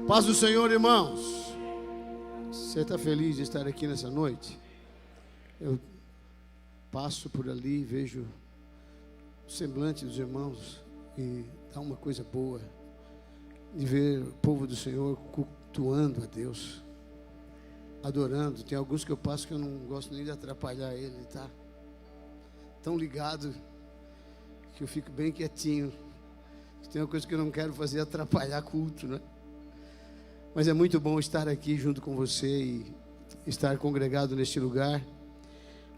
Paz do Senhor, irmãos. Você está feliz de estar aqui nessa noite? Eu passo por ali, vejo o semblante dos irmãos e dá uma coisa boa de ver o povo do Senhor cultuando a Deus, adorando. Tem alguns que eu passo que eu não gosto nem de atrapalhar ele, tá tão ligado que eu fico bem quietinho. Tem uma coisa que eu não quero fazer, atrapalhar culto, né? Mas é muito bom estar aqui junto com você e estar congregado neste lugar.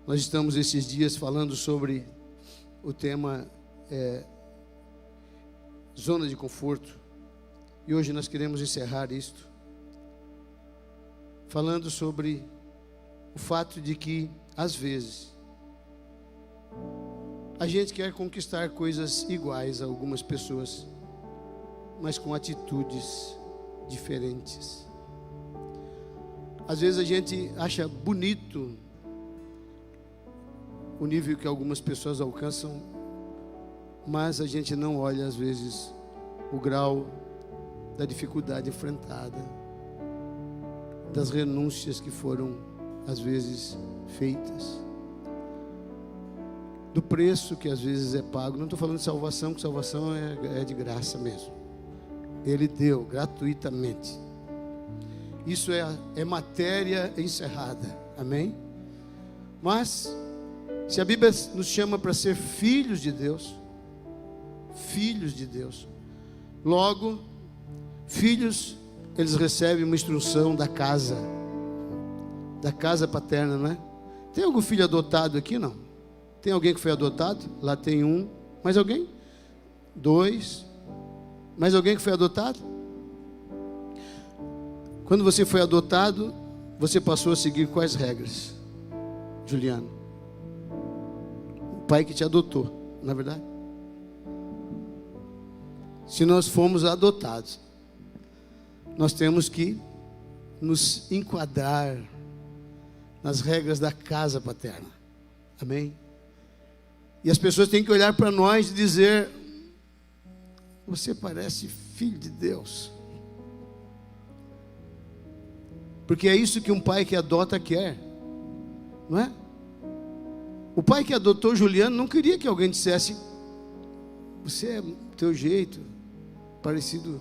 Nós estamos esses dias falando sobre o tema zona de conforto. E hoje nós queremos encerrar isto, falando sobre o fato de que, às vezes, a gente quer conquistar coisas iguais a algumas pessoas, mas com atitudes diferentes. Às vezes a gente acha bonito o nível que algumas pessoas alcançam, mas a gente não olha às vezes o grau da dificuldade enfrentada, das renúncias que foram às vezes feitas, do preço que às vezes é pago. Não estou falando de salvação, que salvação é de graça mesmo. Ele deu gratuitamente. Isso é matéria encerrada. Amém? Mas, se a Bíblia nos chama para ser filhos de Deus, logo, filhos, eles recebem uma instrução da casa paterna, não é? Tem algum filho adotado aqui? Não. Tem alguém que foi adotado? Lá tem um. Mais alguém? 2. Mais alguém que foi adotado? Quando você foi adotado, você passou a seguir quais regras, Juliano? O pai que te adotou, não é verdade? Se nós fomos adotados, nós temos que nos enquadrar nas regras da casa paterna. Amém? E as pessoas têm que olhar para nós e dizer: você parece filho de Deus. Porque é isso que um pai que adota quer, não é? O pai que adotou Juliano não queria que alguém dissesse: você é teu jeito, parecido.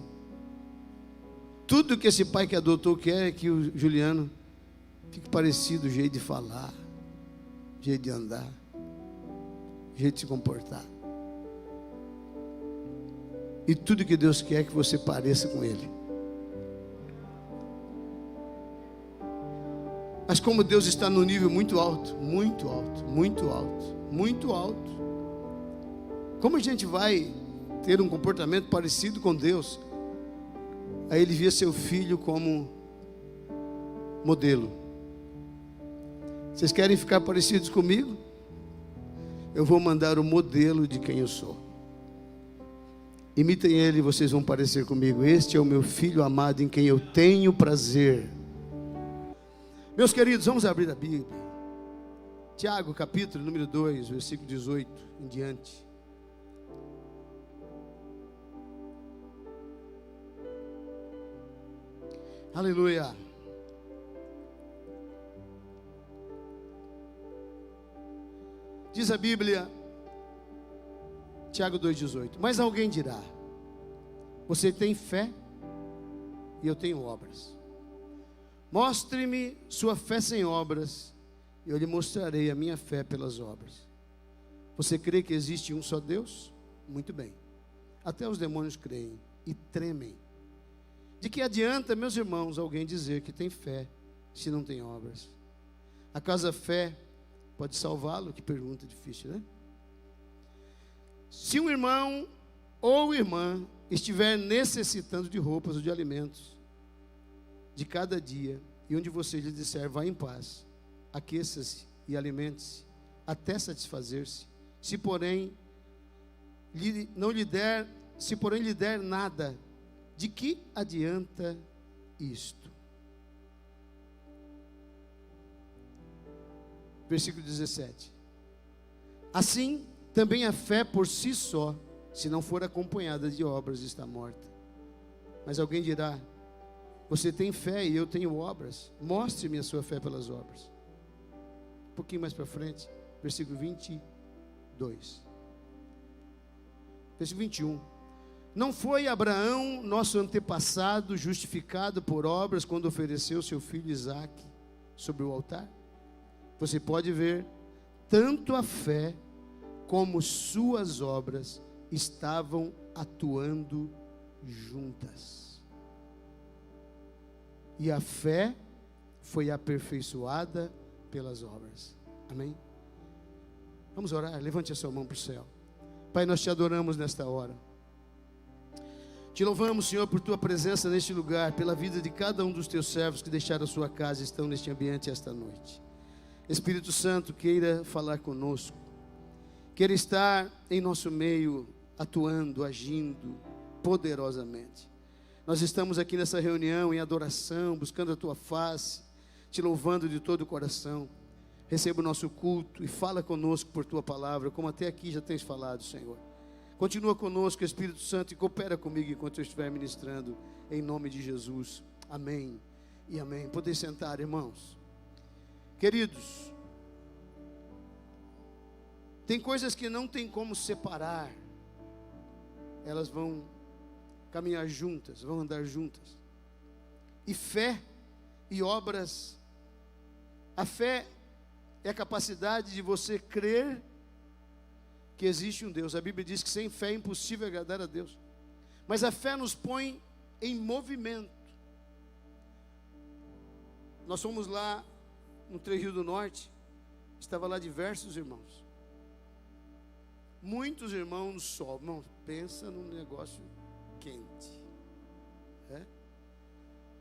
Tudo que esse pai que adotou quer é que o Juliano fique parecido, o jeito de falar, jeito de andar, jeito de se comportar. E tudo que Deus quer é que você pareça com Ele. Mas como Deus está no nível muito alto, muito alto, muito alto, muito alto, como a gente vai ter um comportamento parecido com Deus? Aí Ele via seu filho como modelo. Vocês querem ficar parecidos comigo? Eu vou mandar o modelo de quem eu sou. Imitem ele e vocês vão parecer comigo. Este é o meu filho amado em quem eu tenho prazer. Meus queridos, vamos abrir a Bíblia. Tiago, capítulo número 2, versículo 18 em diante. Aleluia. Diz a Bíblia, Tiago 2,18: mas alguém dirá: você tem fé e eu tenho obras. Mostre-me sua fé sem obras, e eu lhe mostrarei a minha fé pelas obras. Você crê que existe um só Deus? Muito bem. Até os demônios creem e tremem. De que adianta, meus irmãos, alguém dizer que tem fé se não tem obras? Acaso a fé pode salvá-lo? Que pergunta difícil, né? Se um irmão ou irmã estiver necessitando de roupas ou de alimentos de cada dia, e onde você lhe disser: vá em paz, aqueça-se e alimente-se, até satisfazer-se, se porém lhe der nada, de que adianta isto? Versículo 17: assim também a fé por si só, se não for acompanhada de obras, está morta. Mas alguém dirá: Você tem fé e eu tenho obras. Mostre-me a sua fé pelas obras. Um pouquinho mais para frente, versículo 22. Versículo 21. Não foi Abraão, nosso antepassado, justificado por obras quando ofereceu seu filho Isaque sobre o altar? Você pode ver, tanto a fé como suas obras estavam atuando juntas. E a fé foi aperfeiçoada pelas obras. Amém? Vamos orar, levante a sua mão para o céu. Pai, nós te adoramos nesta hora. Te louvamos, Senhor, por tua presença neste lugar, pela vida de cada um dos teus servos que deixaram a sua casa e estão neste ambiente esta noite. Espírito Santo, queira falar conosco, queira estar em nosso meio, atuando, agindo poderosamente. Nós estamos aqui nessa reunião em adoração, buscando a tua face, te louvando de todo o coração. Receba o nosso culto e fala conosco por tua palavra, como até aqui já tens falado, Senhor. Continua conosco, Espírito Santo, e coopera comigo enquanto eu estiver ministrando, em nome de Jesus. Amém e amém. Podem sentar, irmãos. Queridos, tem coisas que não tem como separar. Elas vão caminhar juntas, vão andar juntas. E fé e obras. A fé é a capacidade de você crer que existe um Deus. A Bíblia diz que sem fé é impossível agradar a Deus. Mas a fé nos põe em movimento. Nós fomos lá no Três Rios do Norte. Estava lá diversos irmãos. Muitos irmãos no sol. Irmão, pensa num negócio quente.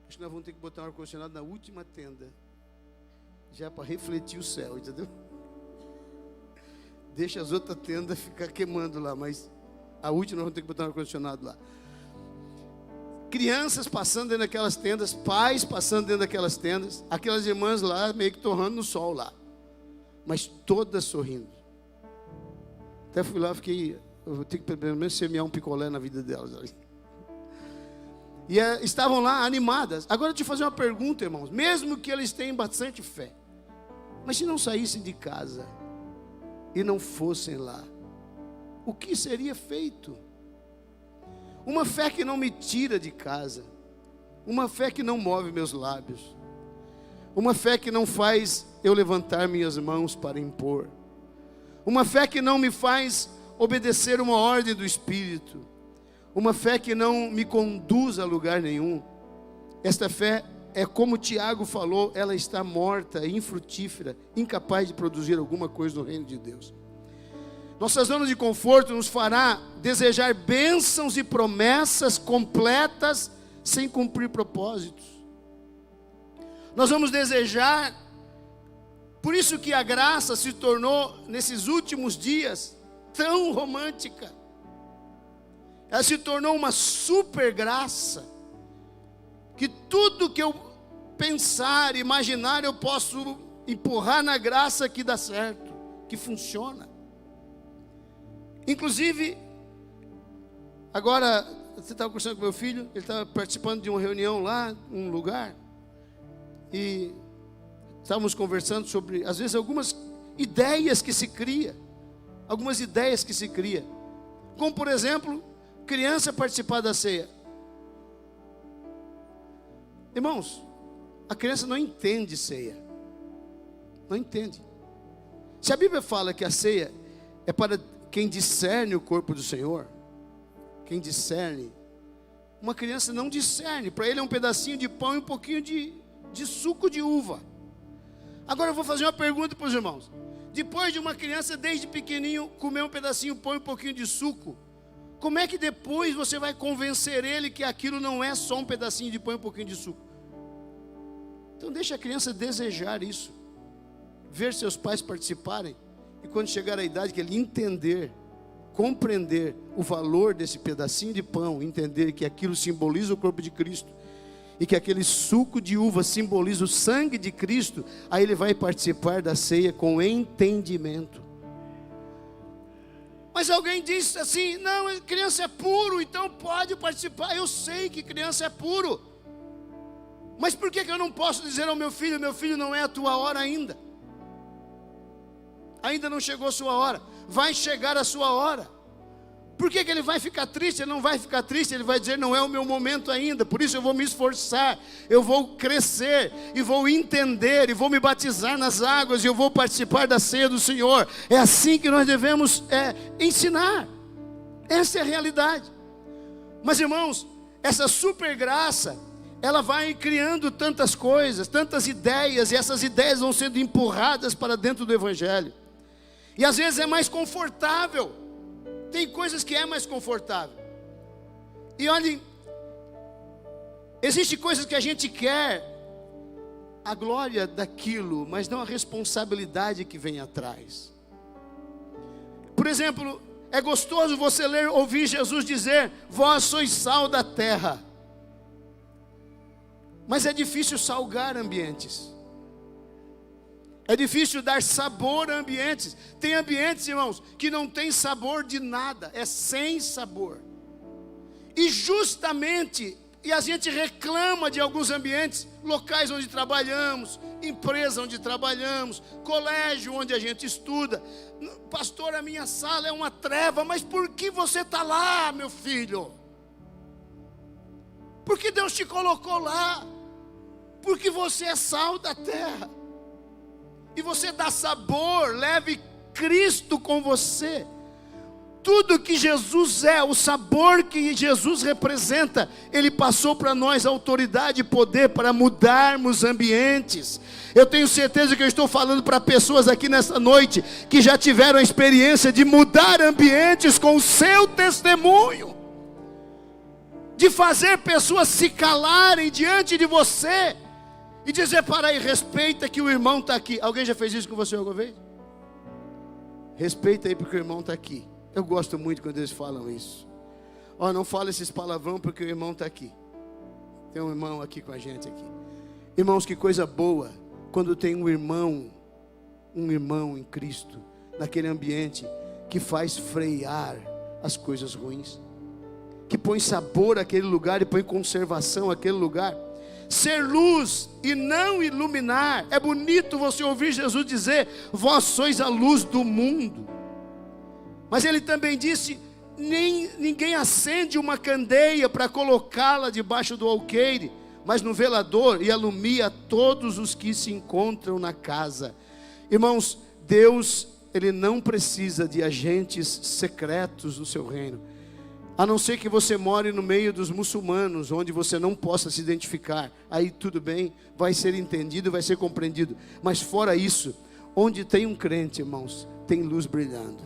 Acho que nós vamos ter que botar um ar-condicionado na última tenda, já para refletir o céu, entendeu? Deixa as outras tendas ficar queimando lá, mas a última nós vamos ter que botar um ar-condicionado lá. Crianças passando dentro daquelas tendas, pais passando dentro daquelas tendas, aquelas irmãs lá meio que torrando no sol lá, mas todas sorrindo. Até fui lá, fiquei, eu vou ter que pelo menos semear um picolé na vida delas. E estavam lá animadas. Agora deixa eu fazer uma pergunta, irmãos. Mesmo que eles tenham bastante fé, mas se não saíssem de casa e não fossem lá, o que seria feito? Uma fé que não me tira de casa, uma fé que não move meus lábios, uma fé que não faz eu levantar minhas mãos para impor, uma fé que não me faz obedecer uma ordem do Espírito, uma fé que não me conduz a lugar nenhum. Esta fé é como Tiago falou, ela está morta, infrutífera, incapaz de produzir alguma coisa no reino de Deus. Nossa zona de conforto nos fará desejar bênçãos e promessas completas sem cumprir propósitos. Nós vamos desejar, por isso que a graça se tornou, nesses últimos dias, tão romântica. Ela se tornou uma super graça, que tudo que eu pensar, imaginar, eu posso empurrar na graça que dá certo, que funciona. Inclusive, agora, você estava conversando com meu filho, ele estava participando de uma reunião lá, num lugar, e estávamos conversando sobre, às vezes, algumas ideias que se cria, como por exemplo, criança participar da ceia. Irmãos, a criança não entende ceia, não entende. Se a Bíblia fala que a ceia é para quem discerne o corpo do Senhor, quem discerne, uma criança não discerne, para ele é um pedacinho de pão e um pouquinho de suco de uva. Agora eu vou fazer uma pergunta para os irmãos. Depois de uma criança desde pequenininho comer um pedacinho de pão e um pouquinho de suco, como é que depois você vai convencer ele que aquilo não é só um pedacinho de pão e um pouquinho de suco? Então deixa a criança desejar isso, ver seus pais participarem, e quando chegar a idade que ele entender, compreender o valor desse pedacinho de pão, entender que aquilo simboliza o corpo de Cristo, e que aquele suco de uva simboliza o sangue de Cristo, aí ele vai participar da ceia com entendimento. Mas alguém disse assim, não, criança é puro, então pode participar. Eu sei que criança é puro, Mas por que eu não posso dizer ao meu filho não é a tua hora ainda? Ainda não chegou a sua hora. Vai chegar a sua hora. Por que ele vai ficar triste? Ele não vai ficar triste, ele vai dizer, não é o meu momento ainda. Por isso eu vou me esforçar, eu vou crescer, e vou entender, e vou me batizar nas águas, e eu vou participar da ceia do Senhor. É assim que nós devemos ensinar. Essa é a realidade. Mas irmãos, essa super graça, ela vai criando tantas coisas, tantas ideias, e essas ideias vão sendo empurradas para dentro do Evangelho. E às vezes é mais confortável. Tem coisas que é mais confortável. E olhem, existem coisas que a gente quer a glória daquilo, mas não a responsabilidade que vem atrás. Por exemplo, é gostoso você ouvir Jesus dizer, vós sois sal da terra. Mas é difícil salgar ambientes. É difícil dar sabor a ambientes. Tem ambientes, irmãos, que não tem sabor de nada, é sem sabor. E justamente, e a gente reclama de alguns ambientes, locais onde trabalhamos, empresa onde trabalhamos, colégio onde a gente estuda. Pastor, a minha sala é uma treva, mas por que você está lá, meu filho? Porque Deus te colocou lá, porque você é sal da terra. E você dá sabor, leve Cristo com você. Tudo que Jesus é, o sabor que Jesus representa, Ele passou para nós autoridade e poder para mudarmos ambientes. Eu tenho certeza que eu estou falando para pessoas aqui nessa noite, que já tiveram a experiência de mudar ambientes com o seu testemunho. De fazer pessoas se calarem diante de você. E dizer, para aí, respeita que o irmão está aqui. Alguém já fez isso com você alguma vez? Respeita aí porque o irmão está aqui. Eu gosto muito quando eles falam isso. Ó, não fala esses palavrão porque o irmão está aqui. Tem um irmão aqui com a gente aqui. Irmãos, que coisa boa quando tem um irmão em Cristo, naquele ambiente que faz frear as coisas ruins, que põe sabor àquele lugar e põe conservação àquele lugar. Ser luz e não iluminar. É bonito você ouvir Jesus dizer, vós sois a luz do mundo. Mas Ele também disse, ninguém acende uma candeia para colocá-la debaixo do alqueire, mas no velador, e alumia todos os que se encontram na casa. Irmãos, Deus, Ele não precisa de agentes secretos no seu reino. A não ser que você more no meio dos muçulmanos, onde você não possa se identificar. Aí tudo bem, vai ser entendido, vai ser compreendido. Mas fora isso, onde tem um crente, irmãos, tem luz brilhando.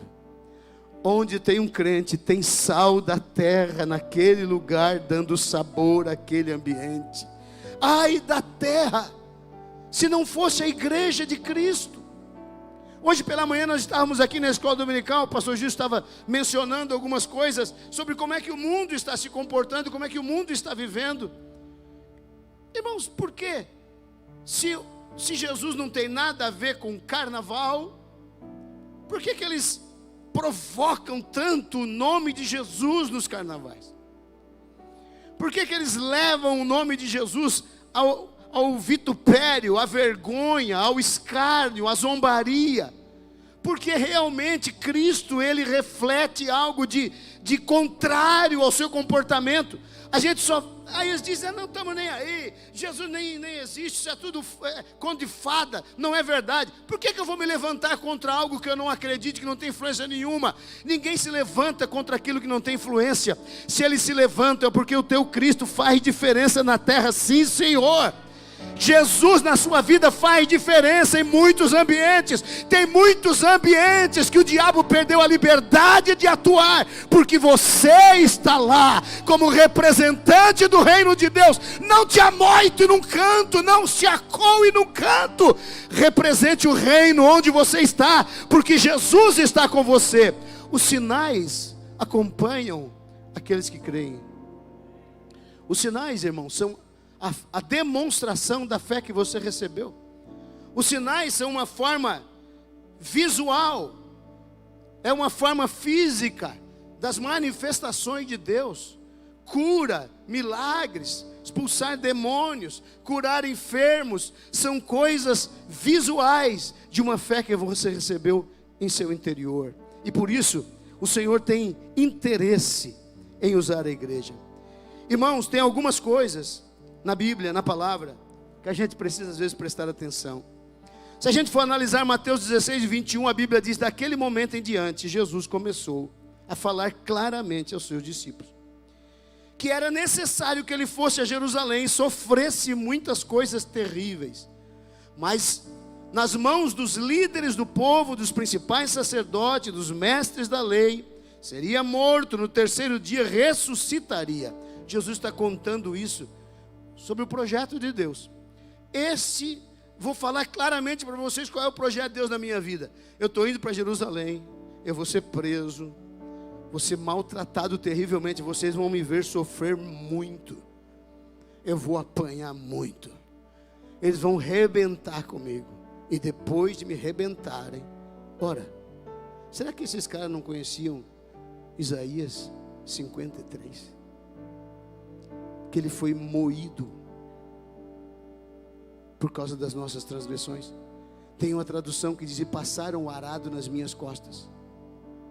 Onde tem um crente, tem sal da terra naquele lugar, dando sabor àquele ambiente. Ai da terra, se não fosse a igreja de Cristo. Hoje pela manhã nós estávamos aqui na escola dominical, o pastor Gil estava mencionando algumas coisas sobre como é que o mundo está se comportando, como é que o mundo está vivendo. Irmãos, por quê? Se Jesus não tem nada a ver com carnaval, por que eles provocam tanto o nome de Jesus nos carnavais? Por que eles levam o nome de Jesus ao vitupério, à vergonha, ao escárnio, à zombaria? Porque realmente Cristo, Ele reflete algo de contrário ao seu comportamento. A gente aí eles dizem, não estamos nem aí, Jesus nem existe, isso é tudo conto de fada, não é verdade. Por que eu vou me levantar contra algo que eu não acredito, que não tem influência nenhuma? Ninguém se levanta contra aquilo que não tem influência. Se ele se levanta é porque o teu Cristo faz diferença na terra, sim Senhor. Jesus na sua vida faz diferença em muitos ambientes. Tem muitos ambientes que o diabo perdeu a liberdade de atuar, porque você está lá como representante do reino de Deus. Não te amoite num canto, não se acoe num canto. Represente o reino onde você está, porque Jesus está com você. Os sinais acompanham aqueles que creem. Os sinais, irmãos, são a demonstração da fé que você recebeu. Os sinais são uma forma visual, é uma forma física das manifestações de Deus. cura, milagres, expulsar demônios, curar enfermos, são coisas visuais de uma fé que você recebeu em seu interior. E por isso, o Senhor tem interesse em usar a igreja. Irmãos, tem algumas coisas na Bíblia, na palavra, que a gente precisa às vezes prestar atenção. Se a gente for analisar Mateus 16, 21, a Bíblia diz: daquele momento em diante, Jesus começou a falar claramente aos seus discípulos que era necessário que ele fosse a Jerusalém e sofresse muitas coisas terríveis, mas nas mãos dos líderes do povo, dos principais sacerdotes, dos mestres da lei, seria morto, no terceiro dia ressuscitaria. Jesus está contando isso sobre o projeto de Deus. Vou falar claramente para vocês qual é o projeto de Deus na minha vida. Eu estou indo para Jerusalém, eu vou ser preso, vou ser maltratado terrivelmente, vocês vão me ver sofrer muito, eu vou apanhar muito, eles vão rebentar comigo, e depois de me rebentarem, ora, será que esses caras não conheciam Isaías 53? Que ele foi moído por causa das nossas transgressões. Tem uma tradução que diz: e passaram o arado nas minhas costas.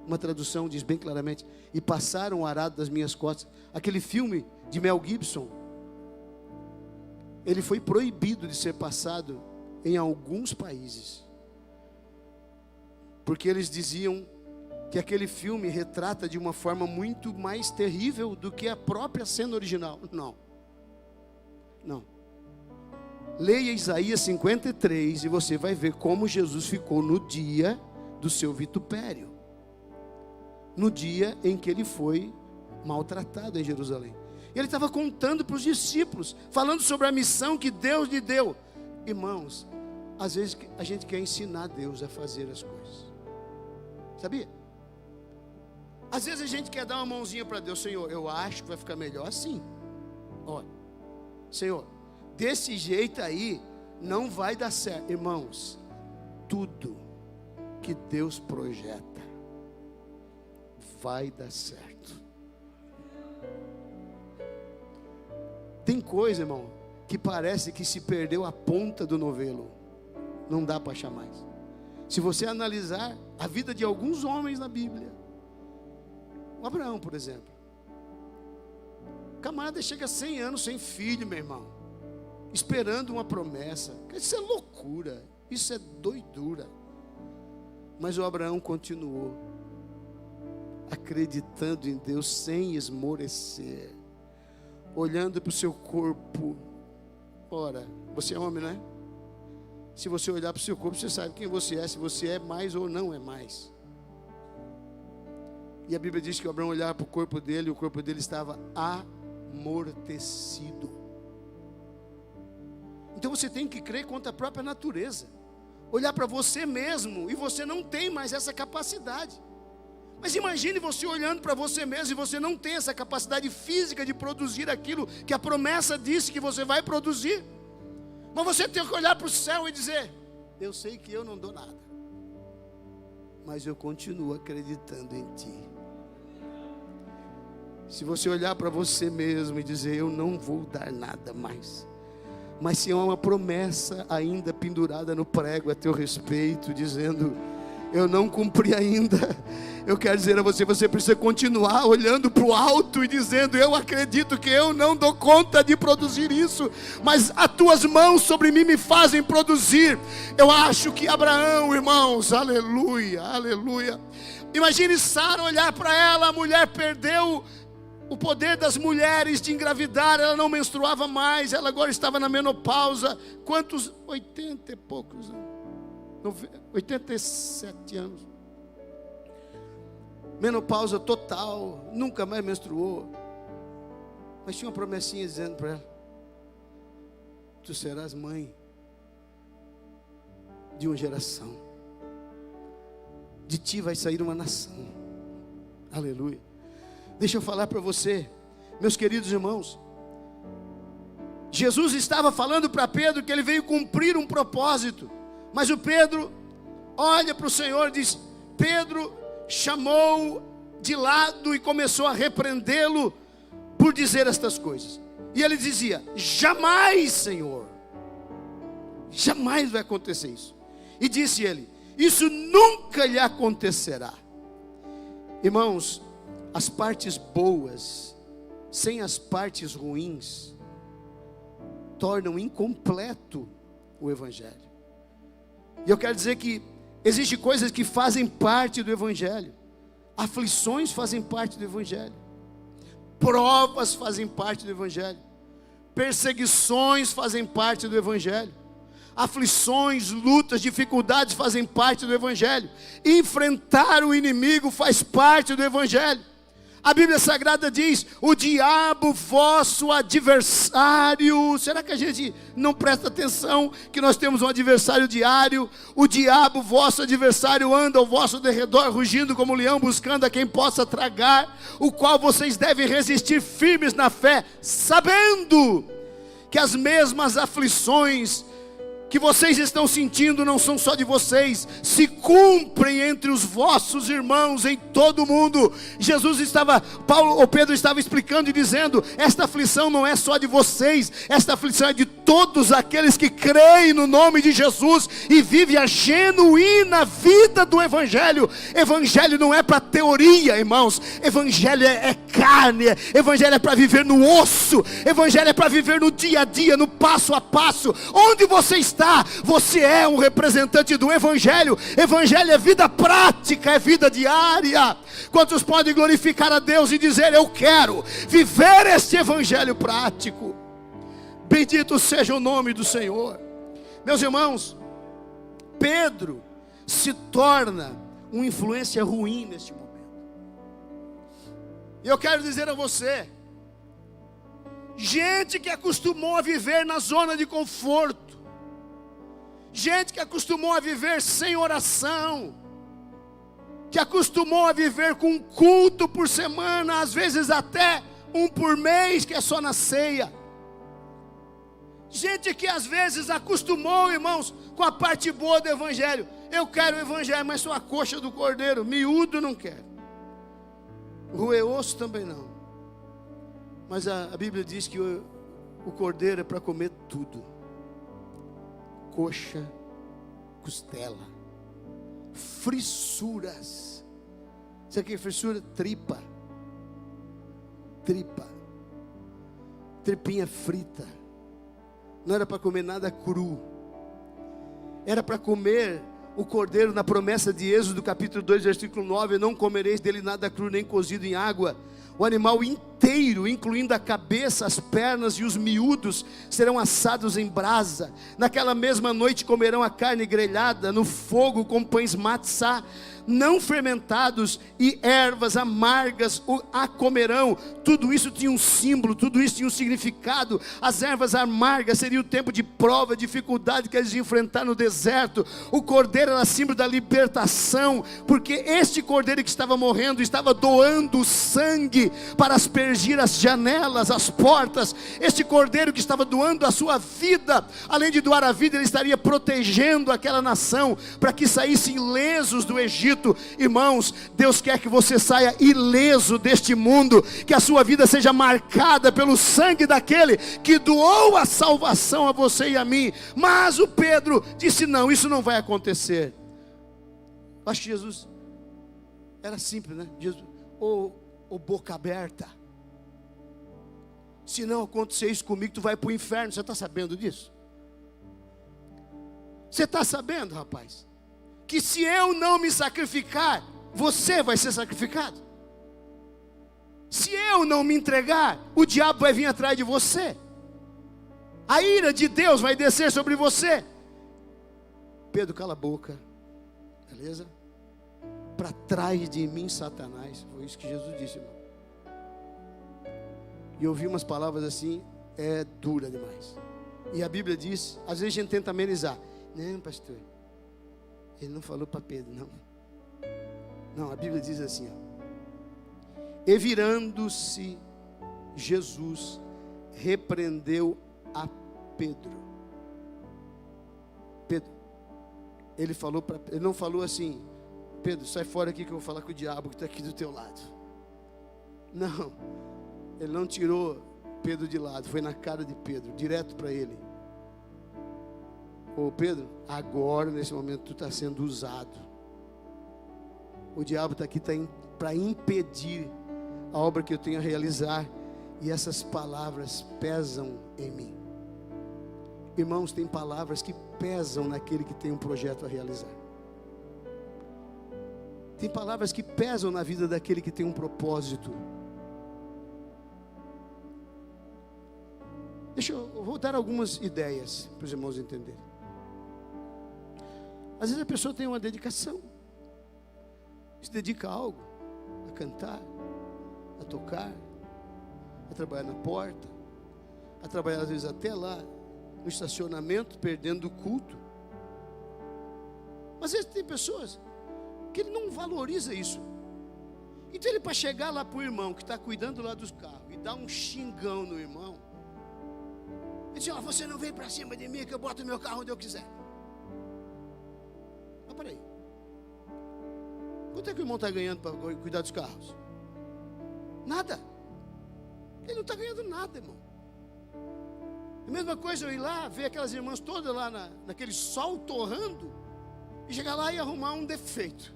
Uma tradução diz bem claramente: e passaram o arado das minhas costas. Aquele filme de Mel Gibson, ele foi proibido de ser passado em alguns países, porque eles diziam que aquele filme retrata de uma forma muito mais terrível do que a própria cena original. Não. Leia Isaías 53 e você vai ver como Jesus ficou no dia do seu vitupério, no dia em que ele foi maltratado em Jerusalém. Ele estava contando para os discípulos, falando sobre a missão que Deus lhe deu. Irmãos, às vezes a gente quer ensinar Deus a fazer as coisas, sabia? Às vezes a gente quer dar uma mãozinha para Deus. Senhor, eu acho que vai ficar melhor assim. Olha, Senhor, desse jeito aí não vai dar certo. Irmãos, tudo que Deus projeta vai dar certo. Tem coisa, irmão, que parece que se perdeu a ponta do novelo, não dá para achar mais. Se você analisar a vida de alguns homens na Bíblia, o Abraão, por exemplo, o camarada chega a 100 anos sem filho, meu irmão, esperando uma promessa. Isso é loucura, isso é doidura. Mas o Abraão continuou acreditando em Deus sem esmorecer, olhando para o seu corpo. Ora, você é homem, não é? Se você olhar para o seu corpo, você sabe quem você é, se você é mais ou não é mais. E a Bíblia diz que o Abraão olhava para o corpo dele, e o corpo dele estava amortecido. Então você tem que crer contra a própria natureza, olhar para você mesmo, e você não tem mais essa capacidade. Mas imagine você olhando para você mesmo, e você não tem essa capacidade física de produzir aquilo que a promessa disse que você vai produzir. Mas você tem que olhar para o céu e dizer: eu sei que eu não dou nada, mas eu continuo acreditando em Ti. Se você olhar para você mesmo e dizer: eu não vou dar nada mais, mas se há uma promessa ainda pendurada no prego a teu respeito, dizendo: eu não cumpri ainda, eu quero dizer a você, você precisa continuar olhando para o alto e dizendo: eu acredito que eu não dou conta de produzir isso, mas as tuas mãos sobre mim me fazem produzir. Eu acho que Abraão, irmãos, aleluia, aleluia. Imagine Sara olhar para ela, a mulher perdeu o poder das mulheres de engravidar, ela não menstruava mais, ela agora estava na menopausa. Quantos? 80 e poucos, 87 anos, menopausa total, nunca mais menstruou, mas tinha uma promessinha dizendo para ela: tu serás mãe de uma geração, de ti vai sair uma nação. Aleluia. Deixa eu falar para você, meus queridos irmãos, Jesus estava falando para Pedro que ele veio cumprir um propósito, mas o Pedro olha para o Senhor e diz: Pedro chamou de lado e começou a repreendê-lo, por dizer estas coisas. E ele dizia: jamais, Senhor, jamais vai acontecer isso. E disse ele: isso nunca lhe acontecerá. Irmãos, as partes boas, sem as partes ruins, tornam incompleto o Evangelho. E eu quero dizer que existem coisas que fazem parte do Evangelho. Aflições fazem parte do Evangelho. Provas fazem parte do Evangelho. Perseguições fazem parte do Evangelho. Aflições, lutas, dificuldades fazem parte do Evangelho. Enfrentar o inimigo faz parte do Evangelho. A Bíblia Sagrada diz: o diabo vosso adversário. Será que a gente não presta atenção que nós temos um adversário diário? O diabo vosso adversário anda ao vosso derredor, rugindo como leão, buscando a quem possa tragar, o qual vocês devem resistir firmes na fé, sabendo que as mesmas aflições que vocês estão sentindo não são só de vocês, se cumprem entre os vossos irmãos em todo o mundo. Pedro estava explicando e dizendo: esta aflição não é só de vocês, esta aflição é de todos aqueles que creem no nome de Jesus e vivem a genuína vida do Evangelho. Evangelho não é para teoria, irmãos. Evangelho é carne. Evangelho é para viver no osso. Evangelho é para viver no dia a dia, no passo a passo. Onde você está, você é um representante do Evangelho. Evangelho é vida prática, é vida diária. Quantos podem glorificar a Deus e dizer: eu quero viver este Evangelho prático? Bendito seja o nome do Senhor. Meus irmãos, Pedro se torna uma influência ruim neste momento. E eu quero dizer a você, gente que acostumou a viver na zona de conforto, gente que acostumou a viver sem oração, que acostumou a viver com um culto por semana, às vezes até um por mês, que é só na ceia. Gente que às vezes acostumou, irmãos, com a parte boa do Evangelho. Eu quero o Evangelho, mas sou a coxa do cordeiro, miúdo não quero, roer osso também não. Mas a Bíblia diz que o cordeiro é para comer tudo: coxa, costela, frissuras. Sabe o que é frissura? Tripa, tripinha frita. Não era para comer nada cru, era para comer o cordeiro. Na promessa de Êxodo capítulo 2 versículo 9: não comereis dele nada cru nem cozido em água. O animal inteiro, incluindo a cabeça, as pernas e os miúdos, serão assados em brasa. Naquela mesma noite comerão a carne grelhada no fogo com pães matzá não fermentados, e ervas amargas a comerão. Tudo isso tinha um símbolo, tudo isso tinha um significado. As ervas amargas seria o tempo de prova, dificuldade que eles iam enfrentar no deserto. O cordeiro era símbolo da libertação, porque este cordeiro que estava morrendo estava doando sangue para aspergir as janelas, as portas. Este cordeiro que estava doando a sua vida, além de doar a vida, ele estaria protegendo aquela nação, para que saíssem ilesos do Egito. Irmãos, Deus quer que você saia ileso deste mundo, que a sua vida seja marcada pelo sangue daquele que doou a salvação a você e a mim. Mas o Pedro disse: não, isso não vai acontecer. Acho que Jesus era simples, né? Jesus, ou boca aberta, se não acontecer isso comigo, tu vai para o inferno. Você está sabendo disso? Você está sabendo, rapaz, que se eu não me sacrificar, você vai ser sacrificado? Se eu não me entregar, o diabo vai vir atrás de você, a ira de Deus vai descer sobre você. Pedro, cala a boca, beleza? Para trás de mim, Satanás. Foi isso que Jesus disse, irmão. E eu ouvi umas palavras assim, é dura demais. E a Bíblia diz, às vezes a gente tenta amenizar. Não, pastor, ele não falou para Pedro, não. Não, a Bíblia diz assim, ó: e virando-se Jesus, repreendeu a Pedro. Pedro, ele não falou assim: Pedro, sai fora aqui que eu vou falar com o diabo que está aqui do teu lado. Não, Ele não tirou Pedro de lado, foi na cara de Pedro, direto para ele. Ô Pedro, agora nesse momento tu está sendo usado. O diabo está aqui para impedir a obra que eu tenho a realizar. E essas palavras pesam em mim. Irmãos, tem palavras que pesam naquele que tem um projeto a realizar. Tem palavras que pesam na vida daquele que tem um propósito. Eu vou dar algumas ideias para os irmãos entenderem. Às vezes a pessoa tem uma dedicação, se dedica a algo, a cantar, a tocar, a trabalhar na porta, a trabalhar às vezes até lá no estacionamento, perdendo o culto. Mas às vezes tem pessoas que ele não valoriza isso. Então ele, para chegar lá para o irmão que está cuidando lá dos carros e dar um xingão no irmão, ele diz: ó, você não vem para cima de mim que eu boto o meu carro onde eu quiser. Mas peraí, quanto é que o irmão está ganhando para cuidar dos carros? Nada. Ele não está ganhando nada, irmão. É a mesma coisa eu ir lá, ver aquelas irmãs todas lá naquele sol torrando, e chegar lá e arrumar um defeito.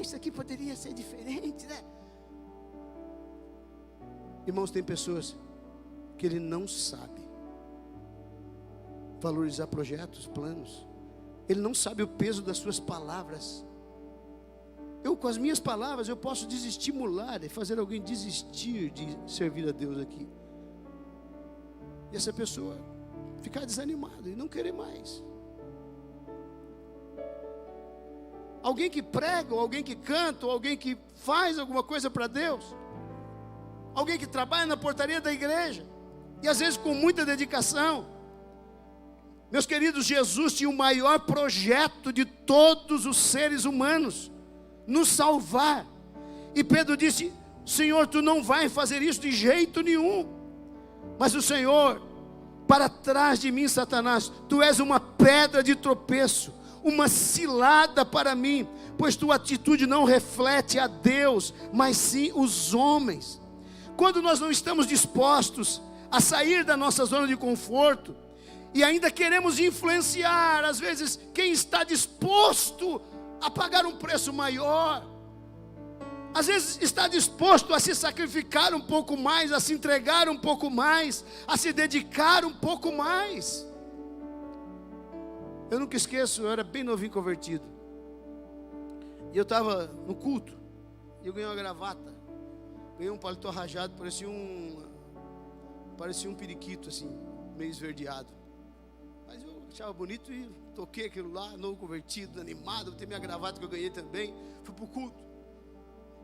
Isso aqui poderia ser diferente, né? Irmãos, tem pessoas que ele não sabe valorizar projetos, planos. Ele não sabe o peso das suas palavras. Eu, com as minhas palavras, eu posso desestimular e fazer alguém desistir de servir a Deus aqui. E essa pessoa ficar desanimada e não querer mais. Alguém que prega, ou alguém que canta, ou alguém que faz alguma coisa para Deus. Alguém que trabalha na portaria da igreja. E às vezes com muita dedicação. Meus queridos, Jesus tinha o maior projeto de todos os seres humanos: nos salvar. E Pedro disse: Senhor, tu não vai fazer isso de jeito nenhum. Mas o Senhor: para trás de mim, Satanás, tu és uma pedra de tropeço, uma cilada para mim, pois tua atitude não reflete a Deus, mas sim os homens. Quando nós não estamos dispostos a sair da nossa zona de conforto, e ainda queremos influenciar, às vezes, quem está disposto a pagar um preço maior, às vezes está disposto a se sacrificar um pouco mais, a se entregar um pouco mais, a se dedicar um pouco mais. Eu nunca esqueço, eu era bem novinho convertido, e eu estava no culto, e eu ganhei uma gravata, ganhei um paletó rajado, parecia um periquito assim, meio esverdeado. Mas eu achava bonito e toquei aquilo lá, novo convertido, animado, ter minha gravata que eu ganhei também, fui para o culto.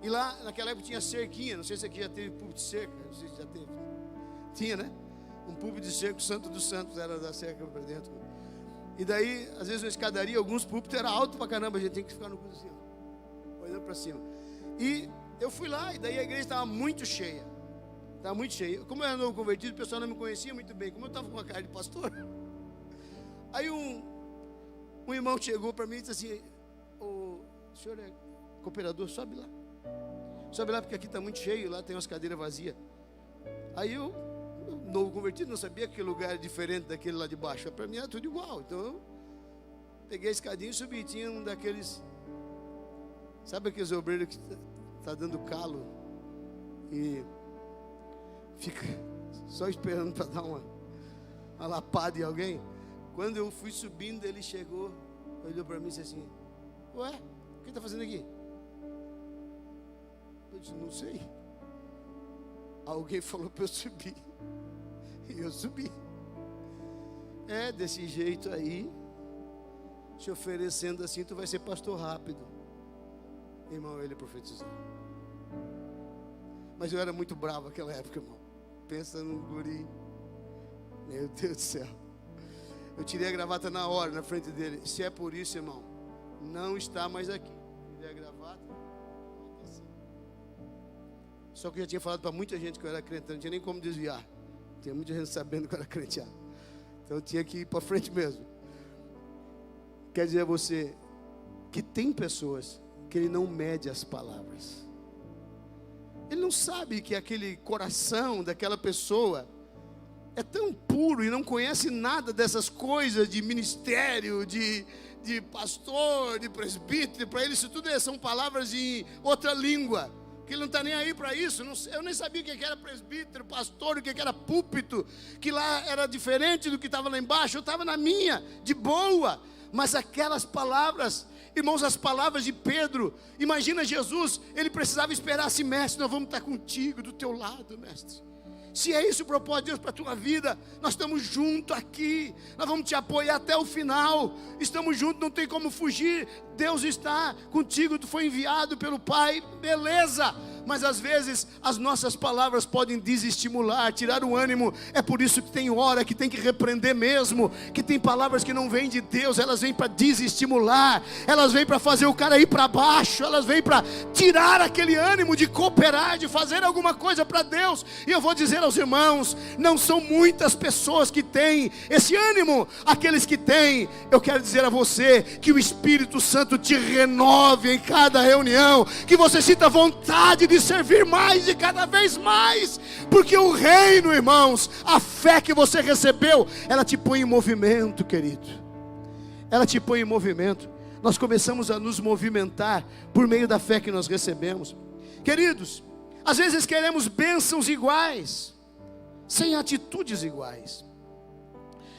E lá, naquela época tinha cerquinha, não sei se aqui já teve púlpito de cerca, não sei se já teve. Tinha, né? Um púlpito de cerca, o Santo dos Santos era da cerca para dentro. E daí, às vezes na escadaria, alguns púlpitos era alto pra caramba, a gente tem que ficar no culto assim, olhando para cima. E eu fui lá, e daí a igreja estava muito cheia. Estava muito cheia. Como eu era novo convertido, o pessoal não me conhecia muito bem. Como eu estava com uma cara de pastor, aí um irmão chegou para mim e disse assim: o senhor é cooperador? Sobe lá. Sobe lá porque aqui está muito cheio, lá tem umas cadeiras vazias. Aí eu, novo convertido, não sabia que aquele lugar era diferente daquele lá de baixo. Para mim era tudo igual. Então eu peguei a escadinha e subi. Tinha um daqueles, sabe aqueles obreiros que está dando calo e fica só esperando para dar uma lapada em alguém? Quando eu fui subindo, ele chegou, olhou para mim e disse assim: ué, o que está fazendo aqui? Eu disse: não sei. Alguém falou para eu subir, e eu subi. É desse jeito aí, se oferecendo assim, tu vai ser pastor rápido. Irmão, ele profetizou. Mas eu era muito bravo naquela época, irmão. Pensa num guri. Meu Deus do céu. Eu tirei a gravata na hora, na frente dele. Se é por isso, irmão, não está mais aqui. Tirei a gravata. Só que eu já tinha falado para muita gente que eu era crente, não tinha nem como desviar. Tinha muita gente sabendo que eu era crenteado. Então eu tinha que ir para frente mesmo. Quer dizer a você que tem pessoas que ele não mede as palavras. Ele não sabe que aquele coração daquela pessoa é tão puro e não conhece nada dessas coisas de ministério, de pastor, de presbítero. Para ele isso tudo são palavras em outra língua, que ele não está nem aí para isso. Eu nem sabia o que era presbítero, pastor, o que era púlpito, que lá era diferente do que estava lá embaixo. Eu estava na minha, de boa, mas aquelas palavras, irmãos, as palavras de Pedro, imagina Jesus, ele precisava esperar assim: mestre, nós vamos estar contigo, do teu lado, mestre. Se é isso o propósito de Deus para a tua vida, nós estamos juntos aqui, nós vamos te apoiar até o final, estamos juntos, não tem como fugir. Deus está contigo, tu foi enviado pelo Pai, beleza. Mas às vezes as nossas palavras podem desestimular, tirar o ânimo. É por isso que tem hora que tem que repreender mesmo, que tem palavras que não vêm de Deus, elas vêm para desestimular, elas vêm para fazer o cara ir para baixo, elas vêm para tirar aquele ânimo de cooperar, de fazer alguma coisa para Deus. E eu vou dizer aos irmãos, não são muitas pessoas que têm esse ânimo. Aqueles que têm, eu quero dizer a você, que o Espírito Santo te renove em cada reunião, que você sinta vontade de servir mais e cada vez mais, porque o reino, irmãos, a fé que você recebeu, ela te põe em movimento, querido, ela te põe em movimento. Nós começamos a nos movimentar por meio da fé que nós recebemos, queridos. Às vezes queremos bênçãos iguais, sem atitudes iguais.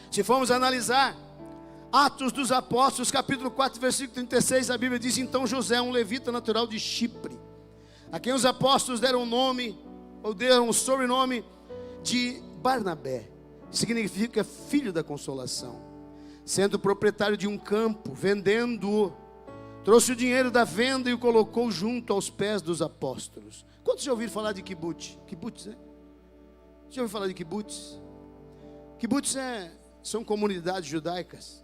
Se formos analisar Atos dos Apóstolos, capítulo 4, versículo 36, a Bíblia diz: então José, um levita natural de Chipre, a quem os apóstolos deram o nome, ou deram o sobrenome de Barnabé, que significa filho da consolação, sendo proprietário de um campo, vendendo-o, trouxe o dinheiro da venda e o colocou junto aos pés dos apóstolos. Quantos já ouviram falar de kibbutz? Kibbutz, né? Já ouviu falar de kibbutz? Kibbutz são comunidades judaicas.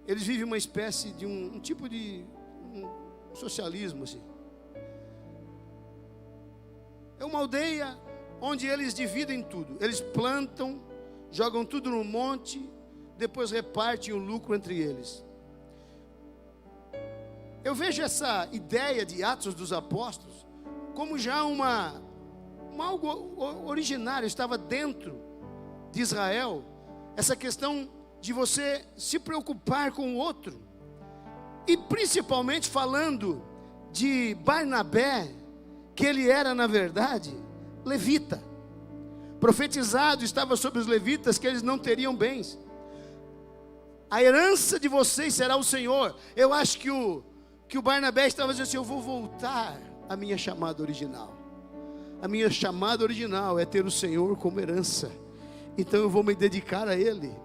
Eles vivem uma espécie de um tipo de socialismo assim. É uma aldeia onde eles dividem tudo. Eles plantam, jogam tudo no monte, depois repartem o lucro entre eles. Eu vejo essa ideia de Atos dos Apóstolos como já algo originário, estava dentro de Israel, essa questão de você se preocupar com o outro, e principalmente falando de Barnabé, que ele era na verdade levita, profetizado estava sobre os levitas que eles não teriam bens. A herança de vocês será o Senhor. Eu acho que o Barnabé estava dizendo assim: eu vou voltar à minha chamada original. A minha chamada original é ter o Senhor como herança, então eu vou me dedicar a Ele.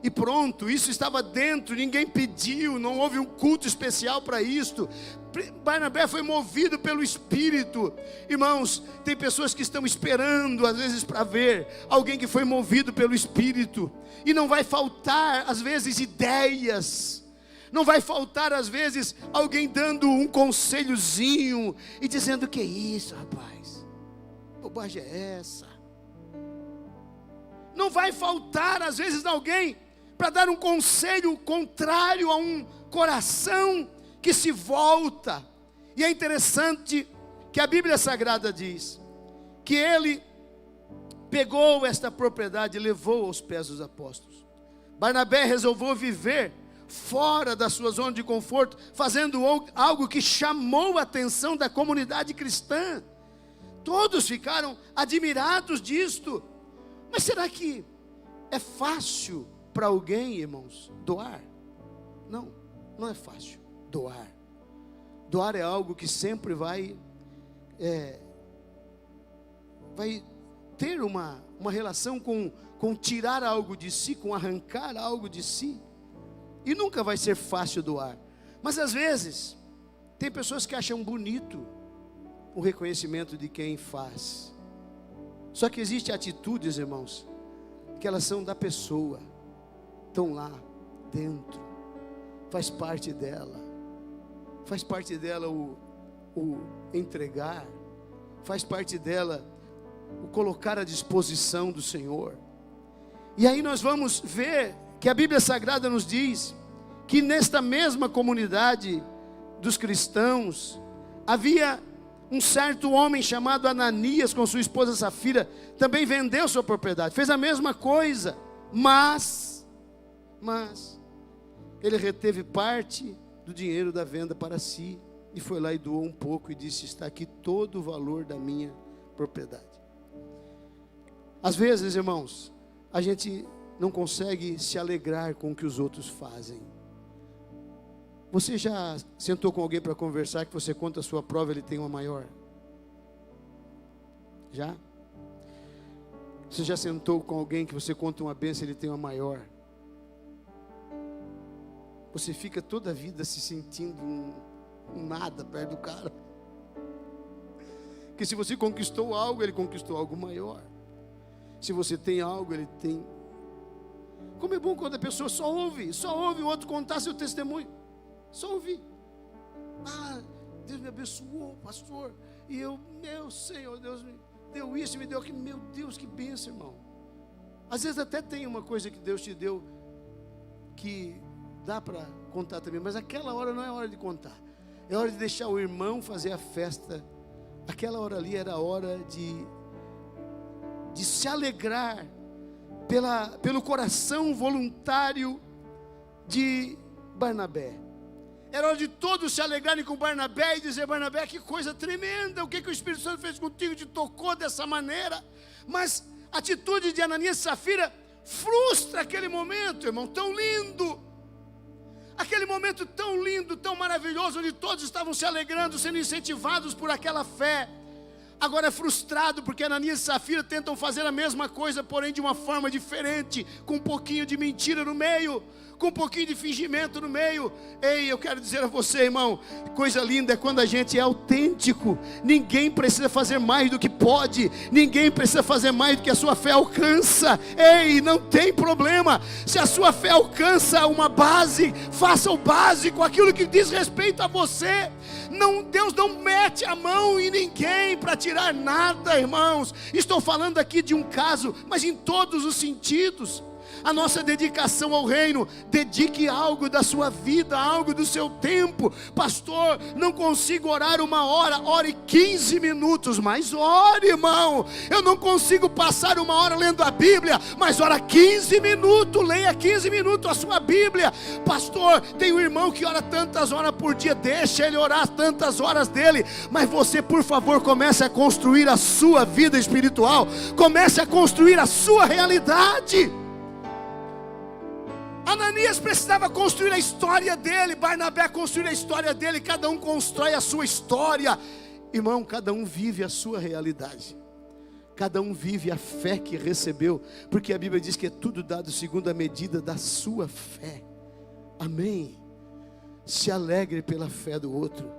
E pronto, isso estava dentro, ninguém pediu, não houve um culto especial para isto. Barnabé foi movido pelo Espírito. Irmãos, tem pessoas que estão esperando às vezes para ver alguém que foi movido pelo Espírito, e não vai faltar às vezes ideias, não vai faltar às vezes alguém dando um conselhozinho e dizendo: que é isso, rapaz, bobagem é essa? Não vai faltar às vezes alguém para dar um conselho contrário a um coração que se volta. E é interessante que a Bíblia Sagrada diz que ele pegou esta propriedade e levou aos pés dos apóstolos. Barnabé resolveu viver fora da sua zona de conforto, fazendo algo que chamou a atenção da comunidade cristã. Todos ficaram admirados disto. Mas será que é fácil para alguém, irmãos, doar? Não, não é fácil doar. Doar é algo que sempre vai ter uma relação com tirar algo de si, com arrancar algo de si. E nunca vai ser fácil doar. Mas às vezes, tem pessoas que acham bonito o reconhecimento de quem faz. Só que existem atitudes, irmãos, que elas são da pessoa, estão lá dentro, faz parte dela o entregar, faz parte dela o colocar à disposição do Senhor. E aí nós vamos ver que a Bíblia Sagrada nos diz que nesta mesma comunidade dos cristãos havia Um certo homem chamado Ananias, com sua esposa Safira, também vendeu sua propriedade, fez a mesma coisa, mas ele reteve parte do dinheiro da venda para si, e foi lá e doou um pouco, e disse: está aqui todo o valor da minha propriedade. Às vezes, irmãos, a gente não consegue se alegrar com o que os outros fazem. Você já sentou com alguém para conversar, que você conta a sua prova, ele tem uma maior? Já? Você já sentou com alguém que você conta uma bênção, ele tem uma maior? Você fica toda a vida se sentindo um nada perto do cara. Porque se você conquistou algo, ele conquistou algo maior. Se você tem algo, ele tem. Como é bom quando a pessoa só ouve o outro contar seu testemunho. Só ouvir. Ah, Deus me abençoou, pastor. E eu, meu Senhor, Deus me deu isso, me deu aquilo. Meu Deus, que bênção, irmão. Às vezes até tem uma coisa que Deus te deu que dá para contar também, mas aquela hora não é hora de contar. É hora de deixar o irmão fazer a festa. Aquela hora ali era a hora de se alegrar pelo coração voluntário de Barnabé. Era hora de todos se alegrarem com Barnabé e dizer: Barnabé, que coisa tremenda, o que o Espírito Santo fez contigo, te tocou dessa maneira. Mas a atitude de Ananias e Safira frustra aquele momento, irmão, tão lindo. Aquele momento tão lindo, tão maravilhoso, onde todos estavam se alegrando, sendo incentivados por aquela fé. Agora é frustrado, porque Ananias e Safira tentam fazer a mesma coisa, porém de uma forma diferente, com um pouquinho de mentira no meio, com um pouquinho de fingimento no meio. Ei, eu quero dizer a você, irmão, coisa linda é quando a gente é autêntico. Ninguém precisa fazer mais do que pode, ninguém precisa fazer mais do que a sua fé alcança. Ei, não tem problema, se a sua fé alcança uma base, faça o básico, aquilo que diz respeito a você. Não, Deus não mete a mão em ninguém para tirar nada, irmãos. Estou falando aqui de um caso, mas em todos os sentidos. A nossa dedicação ao reino, dedique algo da sua vida, algo do seu tempo. Pastor, não consigo orar 1 hora, ore 15 minutos, mas ore, irmão. Eu não consigo passar 1 hora lendo a Bíblia, mas ora 15 minutos, leia 15 minutos a sua Bíblia. Pastor, tem um irmão que ora tantas horas por dia, deixa ele orar tantas horas dele, mas você, por favor, comece a construir a sua vida espiritual, comece a construir a sua realidade. Ananias precisava construir a história dele, Barnabé construir a história dele, cada um constrói a sua história. Irmão, cada um vive a sua realidade, cada um vive a fé que recebeu, porque a Bíblia diz que é tudo dado segundo a medida da sua fé. Amém? Se alegre pela fé do outro,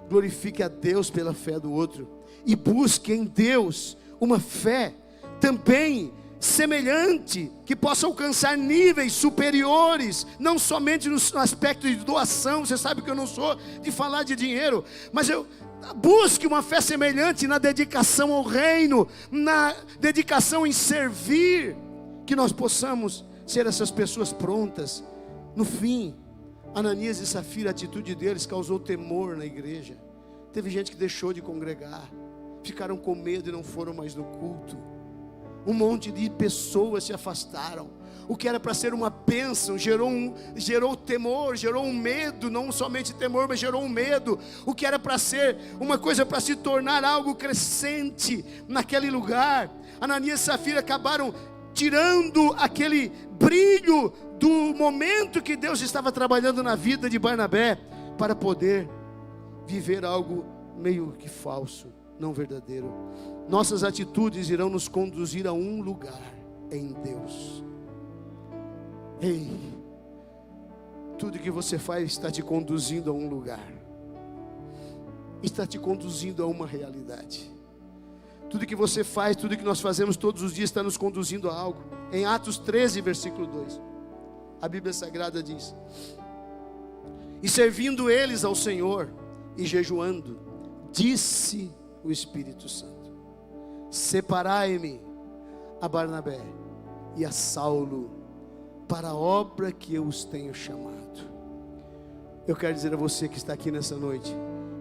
glorifique a Deus pela fé do outro, e busque em Deus uma fé também semelhante, que possa alcançar níveis superiores, não somente no aspecto de doação. Você sabe que eu não sou de falar de dinheiro, mas eu busque uma fé semelhante na dedicação ao reino, na dedicação em servir, que nós possamos ser essas pessoas prontas. No fim, Ananias e Safira, a atitude deles causou temor na igreja. Teve gente que deixou de congregar, ficaram com medo e não foram mais no culto. Um monte de pessoas se afastaram. O que era para ser uma bênção gerou temor, gerou um medo. Não somente temor, mas gerou um medo. O que era para ser uma coisa para se tornar algo crescente naquele lugar, Ananias e Safira acabaram tirando aquele brilho do momento que Deus estava trabalhando na vida de Barnabé, para poder viver algo meio que falso, não verdadeiro. Nossas atitudes irão nos conduzir a um lugar em Deus. Ei, tudo que você faz está te conduzindo a um lugar, está te conduzindo a uma realidade. Tudo que você faz, tudo que nós fazemos todos os dias está nos conduzindo a algo. Em Atos 13, versículo 2, a Bíblia Sagrada diz: e servindo eles ao Senhor e jejuando, disse o Espírito Santo: separai-me a Barnabé e a Saulo para a obra que eu os tenho chamado. Eu quero dizer a você que está aqui nessa noite,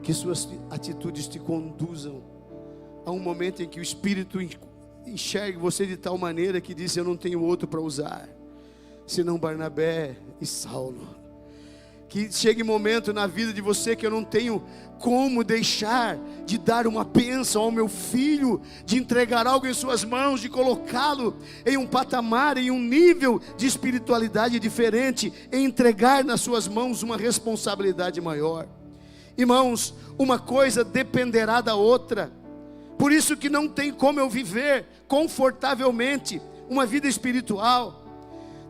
que que suas atitudes te conduzam a um momento em que o Espírito enxergue você de tal maneira que diz: eu não tenho outro para usar senão Barnabé e Saulo. Que chegue momento na vida de você que eu não tenho como deixar de dar uma bênção ao meu filho, de entregar algo em suas mãos, de colocá-lo em um patamar, em um nível de espiritualidade diferente, em entregar nas suas mãos uma responsabilidade maior. Irmãos, uma coisa dependerá da outra. Por isso que não tem como eu viver confortavelmente uma vida espiritual.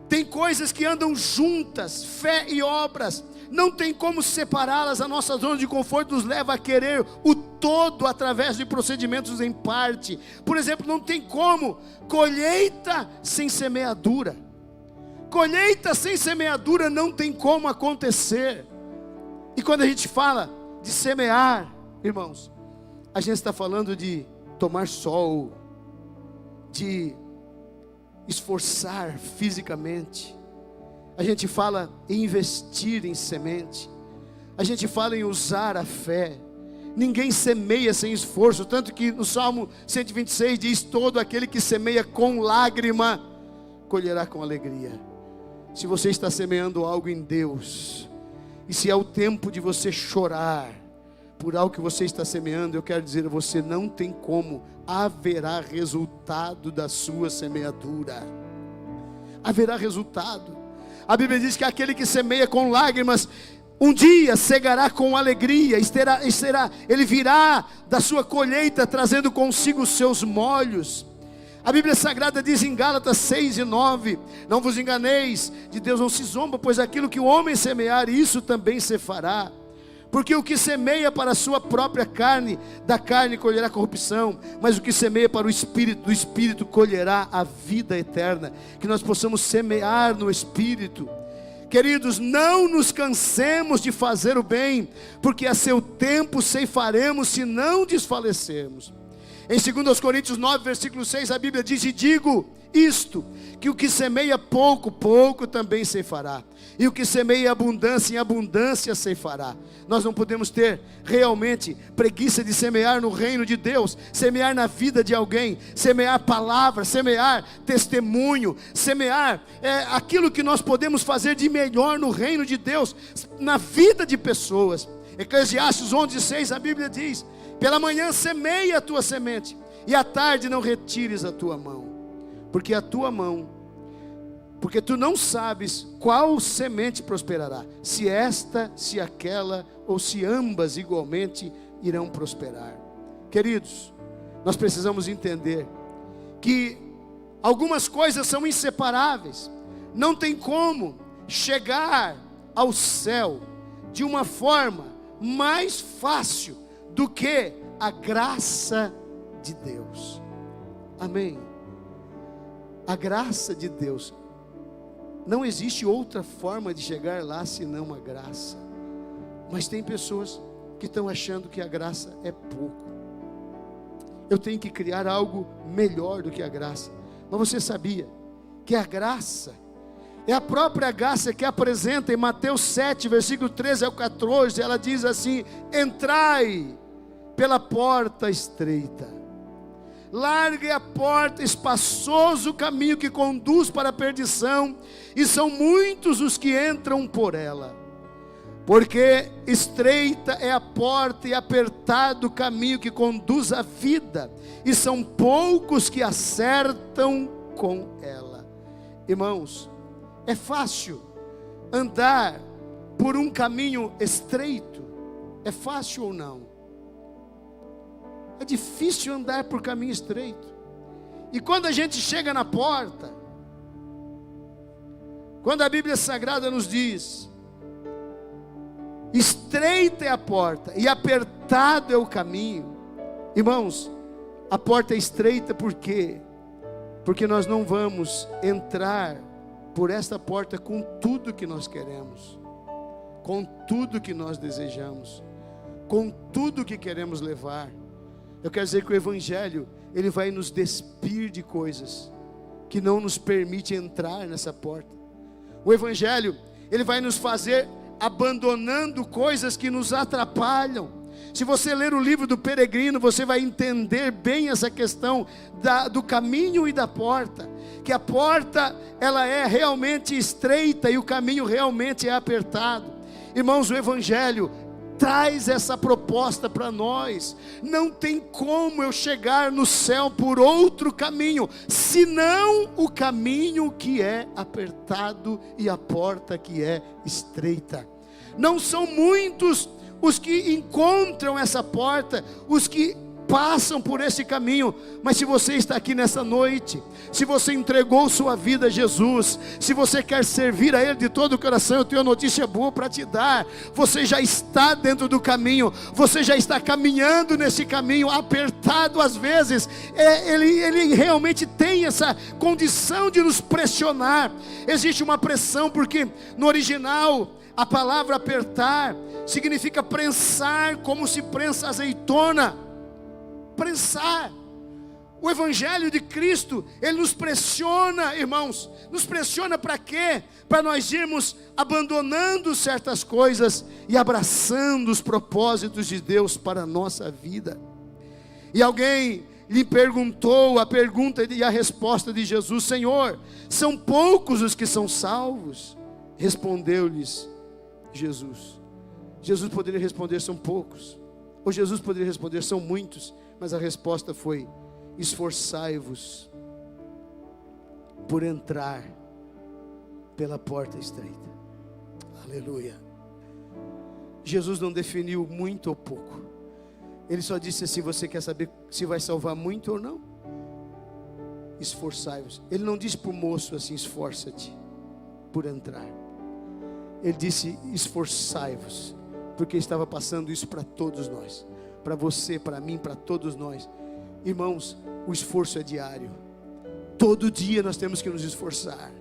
Tem coisas que andam juntas, fé e obras. Não tem como separá-las. A nossa zona de conforto nos leva a querer o todo através de procedimentos em parte. Por exemplo, não tem como colheita sem semeadura. Colheita sem semeadura não tem como acontecer. E quando a gente fala de semear, irmãos, a gente está falando de tomar sol, de esforçar fisicamente. A gente fala em investir em semente. A gente fala em usar a fé. Ninguém semeia sem esforço. Tanto que no Salmo 126 diz: todo aquele que semeia com lágrima, colherá com alegria. Se você está semeando algo em Deus, e se é o tempo de você chorar por algo que você está semeando, eu quero dizer a você: não tem como, haverá resultado da sua semeadura. Haverá resultado. A Bíblia diz que aquele que semeia com lágrimas, um dia cegará com alegria. Ele virá da sua colheita trazendo consigo os seus molhos. A Bíblia Sagrada diz em Gálatas 6:9: não vos enganeis, de Deus não se zomba, pois aquilo que o homem semear, isso também se fará. Porque o que semeia para a sua própria carne, da carne colherá corrupção, mas o que semeia para o Espírito, do Espírito colherá a vida eterna. Que nós possamos semear no Espírito. Queridos, não nos cansemos de fazer o bem, porque a seu tempo ceifaremos se não desfalecermos. Em 2 Coríntios 9, versículo 6, a Bíblia diz: e digo isto, que o que semeia pouco, pouco também ceifará, e o que semeia abundância, em abundância ceifará. Nós não podemos ter realmente preguiça de semear no reino de Deus, semear na vida de alguém, semear palavra, semear testemunho, semear aquilo que nós podemos fazer de melhor no reino de Deus, na vida de pessoas. Eclesiastes 11:6, a Bíblia diz: pela manhã semeia a tua semente, e à tarde não retires a tua mão, porque a tua mão, porque tu não sabes qual semente prosperará, se esta, se aquela, ou se ambas igualmente irão prosperar. Queridos, nós precisamos entender que algumas coisas são inseparáveis. Não tem como chegar ao céu de uma forma mais fácil do que a graça de Deus. Amém. A graça de Deus. Não existe outra forma de chegar lá senão a graça. Mas tem pessoas que estão achando que a graça é pouco. Eu tenho que criar algo melhor do que a graça. Mas você sabia que a graça é a própria graça que apresenta em Mateus 7, versículo 13 ao 14. Ela diz assim: entrai pela porta estreita. Larga é a porta, espaçoso o caminho que conduz para a perdição, e são muitos os que entram por ela. Porque estreita é a porta e apertado o caminho que conduz à vida, e são poucos que acertam com ela. Irmãos, é fácil andar por um caminho estreito? É fácil ou não? É difícil andar por caminho estreito. E quando a gente chega na porta, quando a Bíblia Sagrada nos diz: estreita é a porta e apertado é o caminho. Irmãos, a porta é estreita por quê? Porque nós não vamos entrar por esta porta com tudo que nós queremos, com tudo que nós desejamos, com tudo que queremos levar. Eu quero dizer que o Evangelho, ele vai nos despir de coisas que não nos permite entrar nessa porta. O Evangelho, ele vai nos fazer abandonando coisas que nos atrapalham. Se você ler o livro do Peregrino, você vai entender bem essa questão do caminho e da porta. Que a porta, ela é realmente estreita e o caminho realmente é apertado. Irmãos, o Evangelho traz essa proposta para nós. Não tem como eu chegar no céu por outro caminho, senão o caminho que é apertado e a porta que é estreita. Não são muitos os que encontram essa porta, os que passam por esse caminho. Mas se você está aqui nessa noite, se você entregou sua vida a Jesus, se você quer servir a Ele de todo o coração, eu tenho uma notícia boa para te dar. Você já está dentro do caminho, você já está caminhando nesse caminho, apertado às vezes. Ele realmente tem essa condição de nos pressionar. Existe uma pressão, porque no original a palavra apertar significa prensar, como se prensa azeitona. Prensar. O Evangelho de Cristo, ele nos pressiona, irmãos. Nos pressiona para quê? Para nós irmos abandonando certas coisas e abraçando os propósitos de Deus para a nossa vida. E alguém lhe perguntou a pergunta e a resposta de Jesus: Senhor, são poucos os que são salvos? Respondeu-lhes Jesus. Jesus poderia responder: são poucos. Ou Jesus poderia responder: são muitos. Mas a resposta foi: esforçai-vos por entrar pela porta estreita. Aleluia. Jesus não definiu muito ou pouco. Ele só disse assim: você quer saber se vai salvar muito ou não? Esforçai-vos. Ele não disse para o moço assim: esforça-te por entrar. Ele disse: esforçai-vos, porque estava passando isso para todos nós. Para você, para mim, para todos nós. Irmãos, o esforço é diário. Todo dia nós temos que nos esforçar.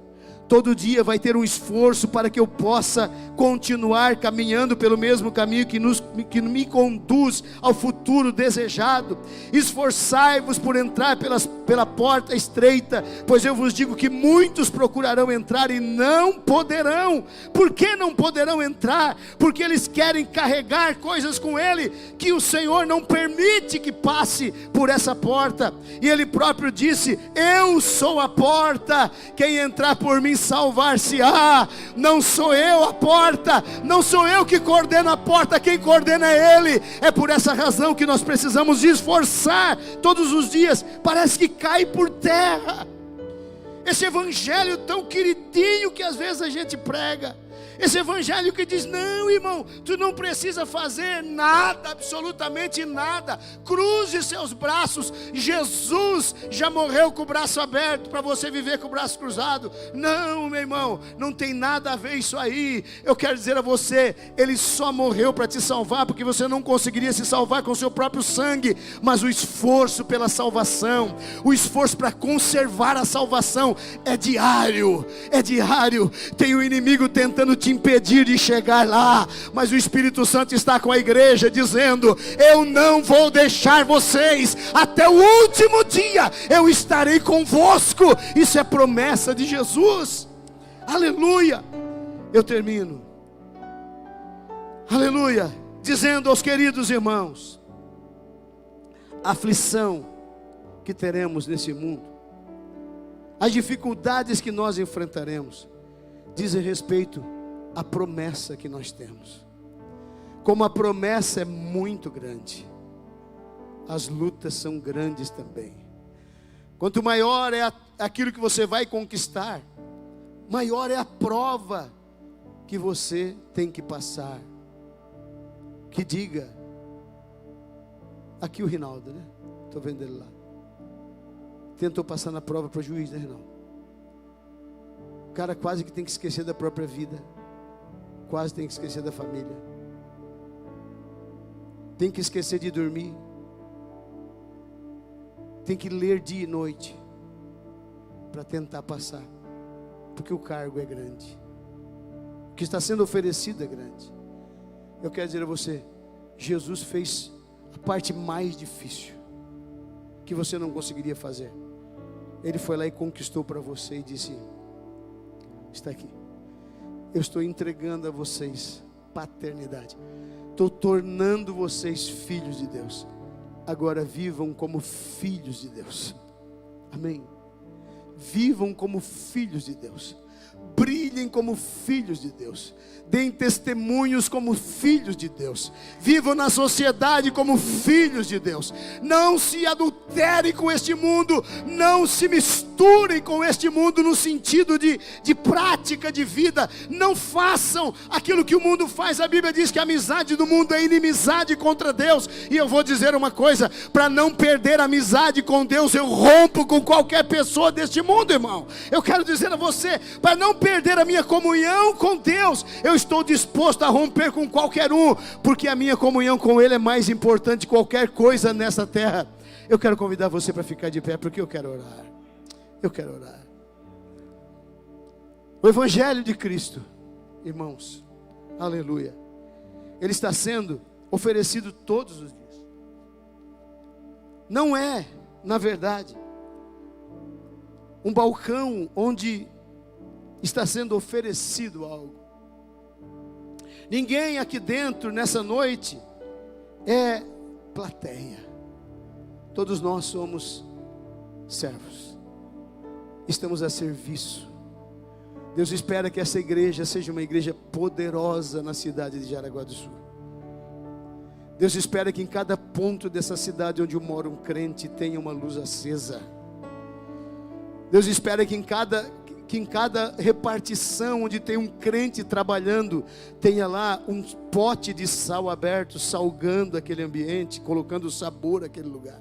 Todo dia vai ter um esforço para que eu possa continuar caminhando pelo mesmo caminho que me conduz ao futuro desejado. Esforçai-vos por entrar pela porta estreita, pois eu vos digo que muitos procurarão entrar e não poderão. Por que não poderão entrar? Porque eles querem carregar coisas com ele, que o Senhor não permite que passe por essa porta. E ele próprio disse: eu sou a porta, quem entrar por mim salvar-se-á. Não sou eu a porta, não sou eu que coordeno a porta, quem coordena é Ele. É por essa razão que nós precisamos esforçar todos os dias. Parece que cai por terra esse evangelho tão queridinho que às vezes a gente prega. Esse evangelho que diz: não, irmão, tu não precisa fazer nada, absolutamente nada. Cruze seus braços. Jesus já morreu com o braço aberto para você viver com o braço cruzado. Não, meu irmão, não tem nada a ver isso aí. Eu quero dizer a você, Ele só morreu para te salvar, porque você não conseguiria se salvar com o seu próprio sangue. Mas o esforço pela salvação, o esforço para conservar a salvação é diário. É diário. Tem o inimigo tentando te impedir de chegar lá, mas o Espírito Santo está com a igreja dizendo: eu não vou deixar vocês, até o último dia eu estarei convosco. Isso é promessa de Jesus. Aleluia. Eu termino, aleluia, dizendo aos queridos irmãos: a aflição que teremos nesse mundo, as dificuldades que nós enfrentaremos, dizem respeito a promessa que nós temos. Como a promessa é muito grande, as lutas são grandes também. Quanto maior é aquilo que você vai conquistar, maior é a prova que você tem que passar. Que diga, aqui o Rinaldo, né? Estou vendo ele lá. Tentou passar na prova para o juiz, né, Rinaldo? O cara quase que tem que esquecer da própria vida. Quase tem que esquecer da família. Tem que esquecer de dormir. Tem que ler dia e noite para tentar passar, porque o cargo é grande, o que está sendo oferecido é grande. Eu quero dizer a você, Jesus fez a parte mais difícil, que você não conseguiria fazer. Ele foi lá e conquistou para você e disse: está aqui, eu estou entregando a vocês paternidade. estou tornando vocês filhos de Deus. Agora vivam como filhos de Deus. Amém. Vivam como filhos de Deus. Brilhem como filhos de Deus. Deem testemunhos como filhos de Deus. Vivam na sociedade como filhos de Deus. Não se adulterem com este mundo. Não se misturem com este mundo no sentido de prática de vida. Não façam aquilo que o mundo faz. A Bíblia diz que a amizade do mundo é inimizade contra Deus. E eu vou dizer uma coisa: para não perder a amizade com Deus, eu rompo com qualquer pessoa deste mundo, irmão. Eu quero dizer a você, para não perder a minha comunhão com Deus, eu estou disposto a romper com qualquer um, porque a minha comunhão com Ele é mais importante que qualquer coisa nessa terra. Eu quero convidar você para ficar de pé, porque eu quero orar. Eu quero orar. O Evangelho de Cristo, irmãos, aleluia, ele está sendo oferecido todos os dias. Não é, na verdade, um balcão onde está sendo oferecido algo. Ninguém aqui dentro nessa noite é plateia. Todos nós somos servos. Estamos a serviço. Deus espera que essa igreja seja uma igreja poderosa na cidade de Jaraguá do Sul. Deus espera que em cada ponto dessa cidade onde mora um crente tenha uma luz acesa. Deus espera que em cada repartição onde tem um crente trabalhando, tenha lá um pote de sal aberto, salgando aquele ambiente, colocando sabor àquele lugar.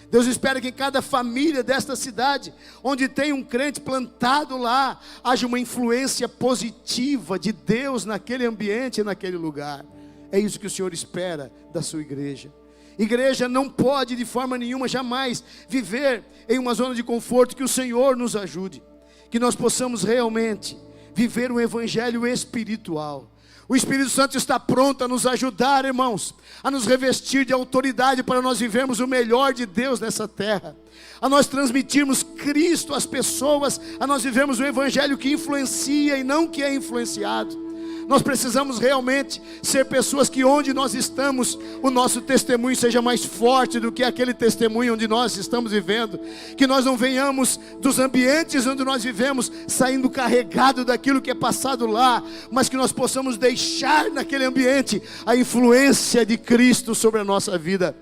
Deus espera que em cada família desta cidade, onde tem um crente plantado lá, haja uma influência positiva de Deus naquele ambiente e naquele lugar. É isso que o Senhor espera da sua igreja. Igreja não pode de forma nenhuma, jamais, viver em uma zona de conforto. Que o Senhor nos ajude, que nós possamos realmente viver um evangelho espiritual. O Espírito Santo está pronto a nos ajudar, irmãos, a nos revestir de autoridade para nós vivermos o melhor de Deus nessa terra, a nós transmitirmos Cristo às pessoas, a nós vivermos um evangelho que influencia e não que é influenciado. Nós precisamos realmente ser pessoas que onde nós estamos, o nosso testemunho seja mais forte do que aquele testemunho onde nós estamos vivendo. Que nós não venhamos dos ambientes onde nós vivemos saindo carregado daquilo que é passado lá, mas que nós possamos deixar naquele ambiente a influência de Cristo sobre a nossa vida.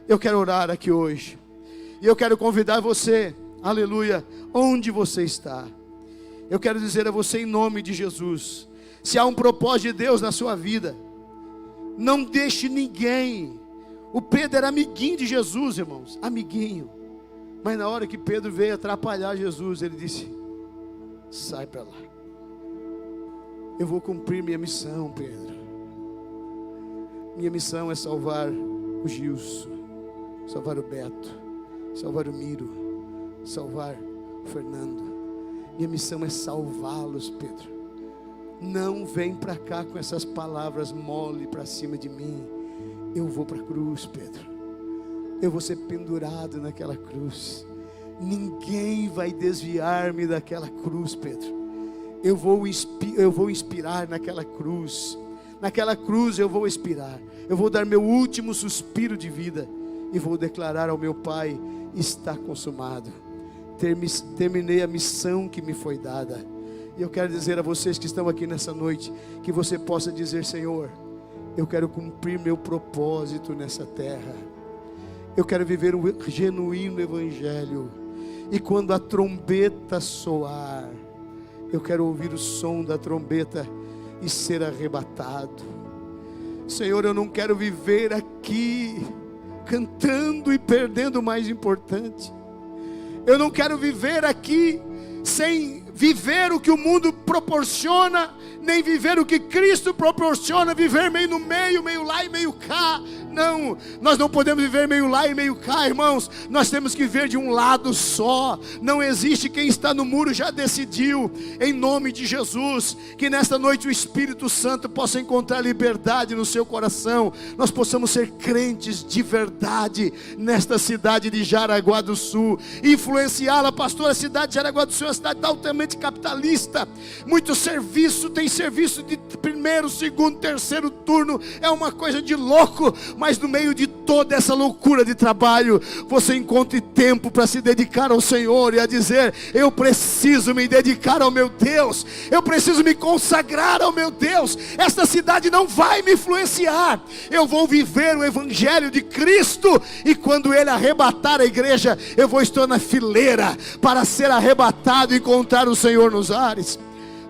Eu quero orar aqui hoje, e eu quero convidar você, aleluia, onde você está. Eu quero dizer a você em nome de Jesus: se há um propósito de Deus na sua vida, não deixe ninguém. O Pedro era amiguinho de Jesus, irmãos, amiguinho. Mas na hora que Pedro veio atrapalhar Jesus, ele disse: sai para lá, eu vou cumprir minha missão, Pedro. Minha missão é salvar o Gilson, salvar o Beto, salvar o Miro, salvar o Fernando. Minha missão é salvá-los, Pedro. Não vem para cá com essas palavras mole para cima de mim. Eu vou para a cruz, Pedro. Eu vou ser pendurado naquela cruz. Ninguém vai desviar-me daquela cruz, Pedro. Eu vou inspirar naquela cruz. Naquela cruz eu vou expirar. Eu vou dar meu último suspiro de vida e vou declarar ao meu Pai: está consumado. Terminei a missão que me foi dada. E eu quero dizer a vocês que estão aqui nessa noite, que você possa dizer: Senhor, eu quero cumprir meu propósito nessa terra. Eu quero viver um genuíno evangelho. E quando a trombeta soar, eu quero ouvir o som da trombeta e ser arrebatado. Senhor, eu não quero viver aqui cantando e perdendo o mais importante. Eu não quero viver aqui sem viver o que o mundo proporciona, nem viver o que Cristo proporciona, viver meio no meio, meio lá e meio cá. Não, nós não podemos viver meio lá e meio cá, irmãos. Nós temos que viver de um lado só. Não existe quem está no muro já decidiu. Em nome de Jesus, que nesta noite o Espírito Santo possa encontrar liberdade no seu coração. Nós possamos ser crentes de verdade nesta cidade de Jaraguá do Sul, influenciá-la. Pastor, a cidade de Jaraguá do Sul é uma cidade altamente ambiente capitalista. Muito serviço, tem serviço de primeiro, segundo, terceiro turno, é uma coisa de louco. Mas no meio de toda essa loucura de trabalho, você encontre tempo para se dedicar ao Senhor e a dizer: eu preciso me dedicar ao meu Deus, eu preciso me consagrar ao meu Deus. Esta cidade não vai me influenciar, eu vou viver o Evangelho de Cristo, e quando Ele arrebatar a igreja, eu vou estar na fileira para ser arrebatado e encontrar o Senhor nos ares.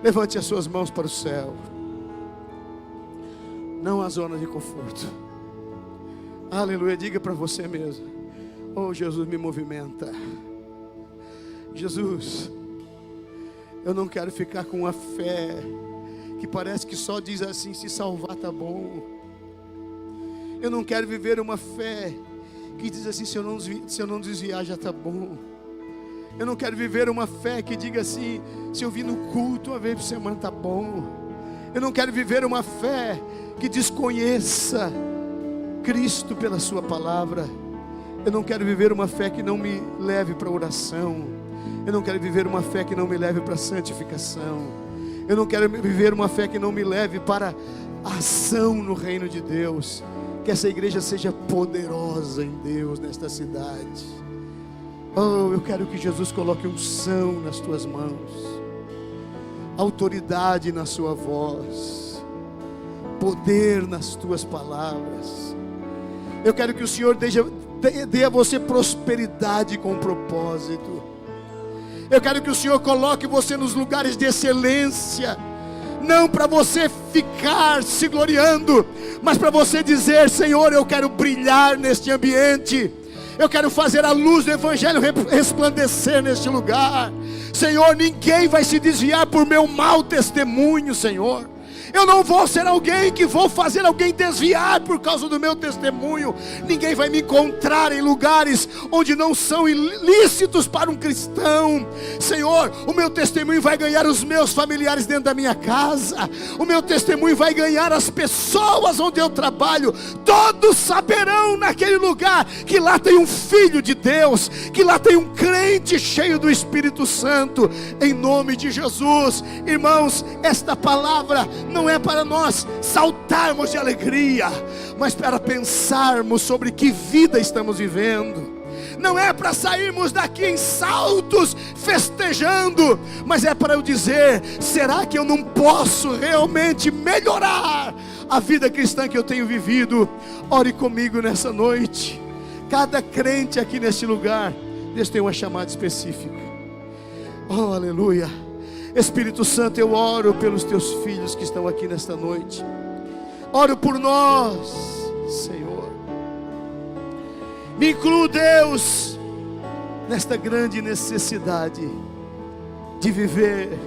Levante as suas mãos para o céu. Não há zona de conforto. Aleluia. Diga para você mesmo: oh, Jesus, me movimenta. Jesus, eu não quero ficar com uma fé que parece que só diz assim: se salvar tá bom. Eu não quero viver uma fé que diz assim: se eu não desviar já tá bom. Eu não quero viver uma fé que diga assim: se eu vir no culto uma vez por semana tá bom. Eu não quero viver uma fé que desconheça Cristo pela sua palavra. Eu não quero viver uma fé que não me leve para a oração. Eu não quero viver uma fé que não me leve para a santificação. Eu não quero viver uma fé que não me leve para a ação no reino de Deus. Que essa igreja seja poderosa em Deus nesta cidade. Oh, eu quero que Jesus coloque unção nas tuas mãos, autoridade na sua voz, poder nas tuas palavras. Eu quero que o Senhor dê a você prosperidade com propósito. Eu quero que o Senhor coloque você nos lugares de excelência, não para você ficar se gloriando, mas para você dizer: Senhor, eu quero brilhar neste ambiente, eu quero fazer a luz do Evangelho resplandecer neste lugar. Senhor, ninguém vai se desviar por meu mau testemunho, Senhor. Eu não vou ser alguém que vou fazer alguém desviar por causa do meu testemunho. Ninguém vai me encontrar em lugares onde não são ilícitos para um cristão. Senhor, o meu testemunho vai ganhar os meus familiares dentro da minha casa. O meu testemunho vai ganhar as pessoas onde eu trabalho. Todos saberão naquele lugar que lá tem um filho de Deus, que lá tem um crente cheio do Espírito Santo. Em nome de Jesus. Irmãos, esta palavra não é para nós saltarmos de alegria, mas para pensarmos sobre que vida estamos vivendo. Não é para sairmos daqui em saltos festejando, mas é para eu dizer: será que eu não posso realmente melhorar a vida cristã que eu tenho vivido? Ore comigo nessa noite. Cada crente aqui neste lugar, Deus tem uma chamada específica. Oh, aleluia. Espírito Santo, eu oro pelos teus filhos que estão aqui nesta noite. Oro por nós, Senhor. Me incluo, Deus, nesta grande necessidade de viver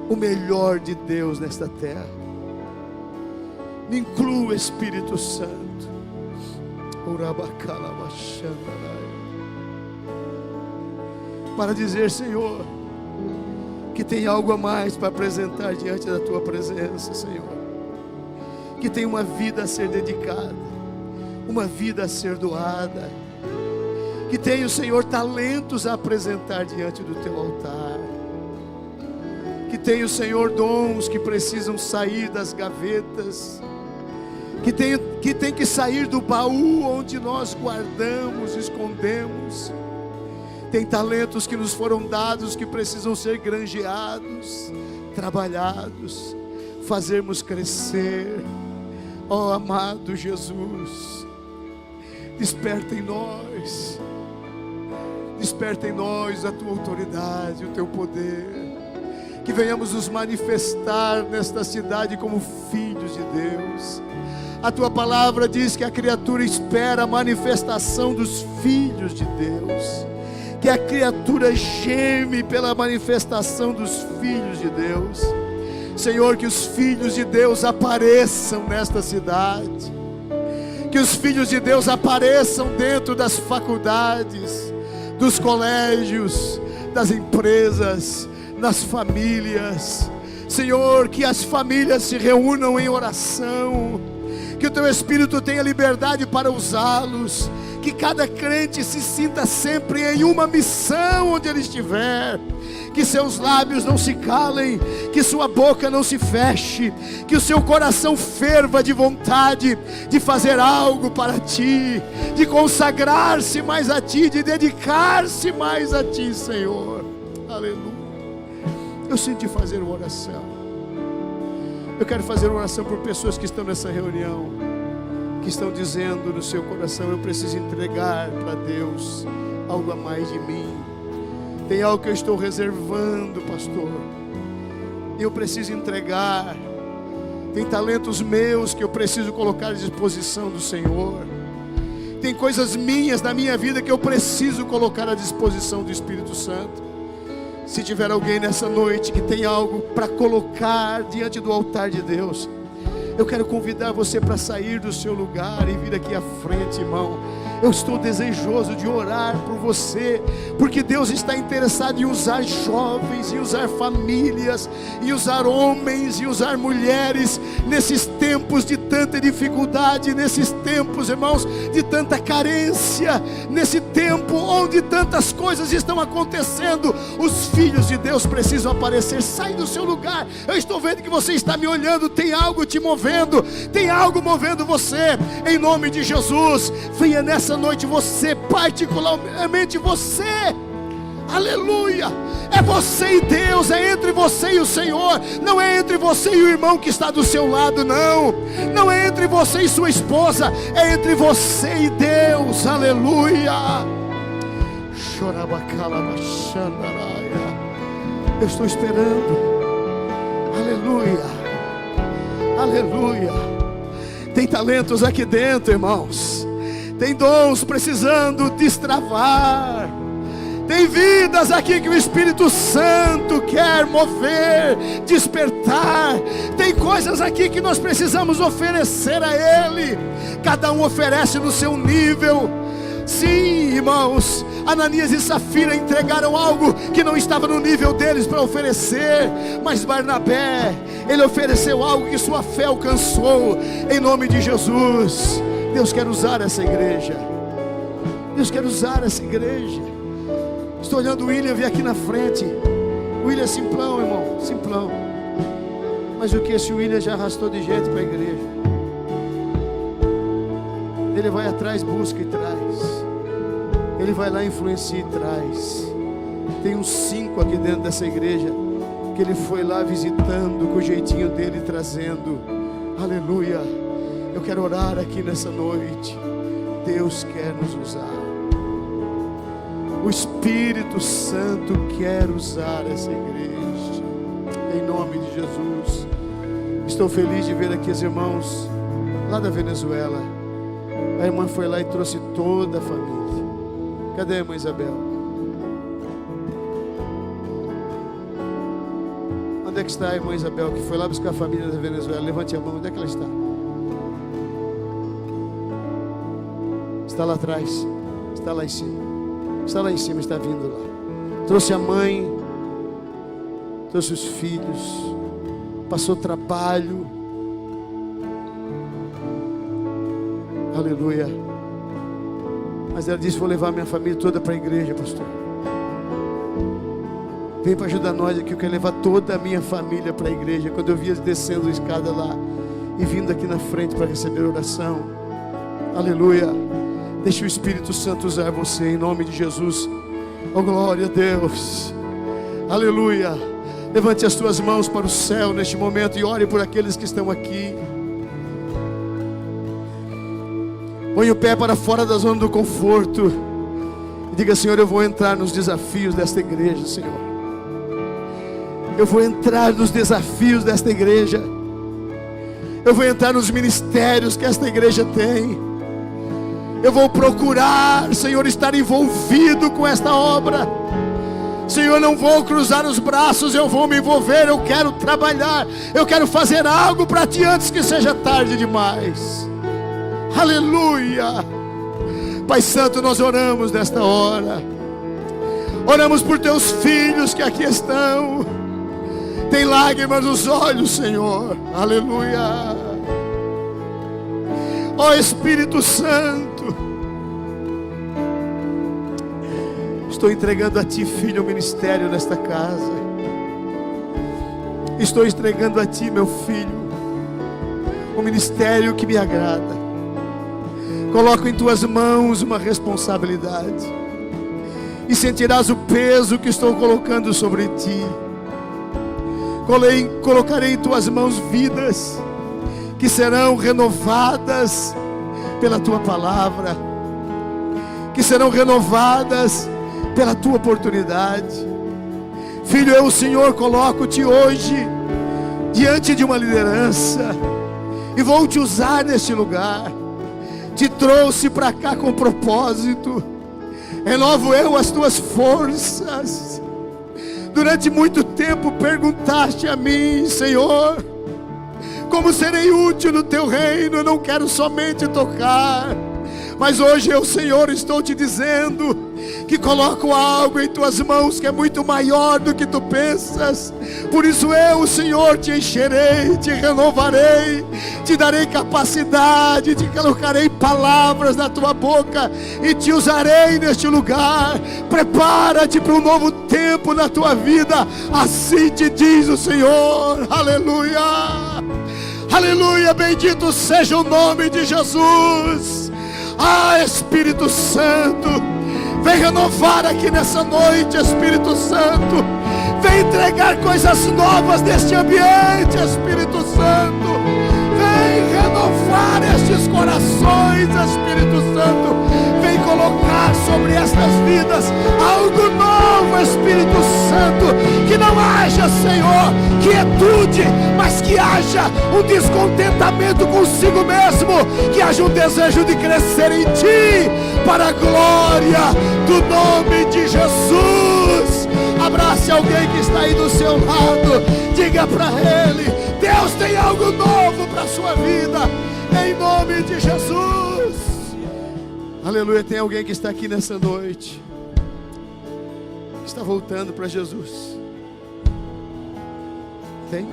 o melhor de Deus nesta terra. Me incluo, Espírito Santo. Para dizer, Senhor, que tem algo a mais para apresentar diante da tua presença, Senhor. Que tem uma vida a ser dedicada, uma vida a ser doada. Que tem, Senhor, talentos a apresentar diante do teu altar. Que tem, Senhor, dons que precisam sair das gavetas. Que tem que sair do baú onde nós guardamos, escondemos. Tem talentos que nos foram dados que precisam ser granjeados, trabalhados, fazermos crescer. Ó amado Jesus, desperta em nós a tua autoridade, o teu poder. Que venhamos nos manifestar nesta cidade como filhos de Deus. A tua palavra diz que a criatura espera a manifestação dos filhos de Deus. Que a criatura geme pela manifestação dos filhos de Deus. Senhor, que os filhos de Deus apareçam nesta cidade. Que os filhos de Deus apareçam dentro das faculdades, dos colégios, das empresas, nas famílias. Senhor, que as famílias se reúnam em oração. Que o teu Espírito tenha liberdade para usá-los. que cada crente se sinta sempre em uma missão onde ele estiver, que seus lábios não se calem, que sua boca não se feche, que o seu coração ferva de vontade de fazer algo para Ti, de consagrar-se mais a Ti, de dedicar-se mais a Ti, Senhor. Aleluia. Eu sinto fazer uma oração. Eu quero fazer uma oração por pessoas que estão nessa reunião, que estão dizendo no seu coração: eu preciso entregar para Deus algo a mais de mim. Tem algo que eu estou reservando, pastor, e eu preciso entregar. Tem talentos meus que eu preciso colocar à disposição do Senhor. Tem coisas minhas na minha vida que eu preciso colocar à disposição do Espírito Santo. Se tiver alguém nessa noite que tem algo para colocar diante do altar de Deus, eu quero convidar você para sair do seu lugar e vir aqui à frente, irmão. Eu estou desejoso de orar por você, porque Deus está interessado em usar jovens, em usar famílias, em usar homens, em usar mulheres, nesses tempos de tanta dificuldade, nesses tempos, irmãos, de tanta carência, nesse tempo onde tantas coisas estão acontecendo. Os filhos de Deus precisam aparecer. Sai do seu lugar. Eu estou vendo que você está me olhando. Tem algo te movendo, tem algo movendo você. Em nome de Jesus, venha nessa noite, você, particularmente você. Aleluia. É você e Deus, é entre você e o Senhor. Não é entre você e o irmão que está do seu lado, não. Não é entre você e sua esposa, é entre você e Deus. Aleluia. Eu estou esperando. Aleluia. Aleluia. Tem talentos aqui dentro, irmãos. Tem dons precisando destravar. Tem vidas aqui que o Espírito Santo quer mover, despertar. Tem coisas aqui que nós precisamos oferecer a Ele. Cada um oferece no seu nível. Sim, irmãos, Ananias e Safira entregaram algo que não estava no nível deles para oferecer. Mas Barnabé, ele ofereceu algo que sua fé alcançou. Em nome de Jesus, Deus quer usar essa igreja. Deus quer usar essa igreja. Estou olhando o William vir aqui na frente. O William é simplão, irmão, simplão. Mas o que esse William já arrastou de gente para a igreja. Ele vai atrás, busca e traz. Ele vai lá, influencia e traz. Tem uns 5 aqui dentro dessa igreja que ele foi lá visitando com o jeitinho dele, trazendo. Aleluia. Eu quero orar aqui nessa noite. Deus quer nos usar. O Espírito Santo quer usar essa igreja. Em nome de Jesus. Estou feliz de ver aqui os irmãos lá da Venezuela. A irmã foi lá e trouxe toda a família. Cadê a irmã Isabel? Onde é que está a irmã Isabel que foi lá buscar a família da Venezuela? Levante a mão, onde é que ela está? Está lá atrás. Está lá em cima. Está lá em cima, está vindo lá. Trouxe a mãe, trouxe os filhos, passou trabalho. Aleluia. Mas ela disse: vou levar minha família toda para a igreja, pastor. Vem para ajudar nós aqui. Eu quero levar toda a minha família para a igreja. Quando eu via descendo a escada lá e vindo aqui na frente para receber oração. Aleluia. Deixe o Espírito Santo usar você em nome de Jesus. Oh, glória a Deus. Aleluia. Levante as suas mãos para o céu neste momento e ore por aqueles que estão aqui. Põe o pé para fora da zona do conforto e diga: Senhor, eu vou entrar nos desafios desta igreja, Senhor. Eu vou entrar nos desafios desta igreja. Eu vou entrar nos ministérios que esta igreja tem. Eu vou procurar, Senhor, estar envolvido com esta obra. Senhor, não vou cruzar os braços, eu vou me envolver. Eu quero trabalhar, eu quero fazer algo para Ti antes que seja tarde demais. Aleluia. Pai Santo, nós oramos nesta hora. Oramos por Teus filhos que aqui estão. Tem lágrimas nos olhos, Senhor. Aleluia. Ó Espírito Santo, Estou entregando a Ti, Filho, o ministério nesta casa. Estou entregando a Ti, meu Filho, o ministério que me agrada. Coloco em Tuas mãos uma responsabilidade, e sentirás o peso que estou colocando sobre Ti. Colocarei em Tuas mãos vidas que serão renovadas pela Tua palavra, que serão renovadas pela Tua oportunidade. Filho, eu, o Senhor, coloco-te hoje diante de uma liderança, e vou Te usar neste lugar. Te trouxe para cá com propósito. Renovo eu as Tuas forças. Durante muito tempo perguntaste a mim, Senhor, como serei útil no Teu reino? Eu não quero somente tocar, mas hoje eu, Senhor, estou Te dizendo que coloco algo em Tuas mãos que é muito maior do que Tu pensas. Por isso eu, Senhor, Te encherei, Te renovarei, Te darei capacidade, Te colocarei palavras na Tua boca e Te usarei neste lugar. Prepara-te para um novo tempo na Tua vida, assim Te diz o Senhor. Aleluia, aleluia, bendito seja o nome de Jesus. Ah, Espírito Santo, vem renovar aqui nessa noite, Espírito Santo. Vem entregar coisas novas neste ambiente, Espírito Santo. Vem renovar estes corações, Espírito Santo. Vem colocar sobre estas vidas algo novo, Espírito Santo. Que não haja, Senhor, quietude, mas que haja um descontentamento consigo mesmo. Que haja um desejo de crescer em Ti, para a glória do nome de Jesus. Abrace alguém que está aí do seu lado. Diga para ele: Deus tem algo novo para a sua vida, em nome de Jesus. Aleluia. Tem alguém que está aqui nessa noite, que está voltando para Jesus? Tem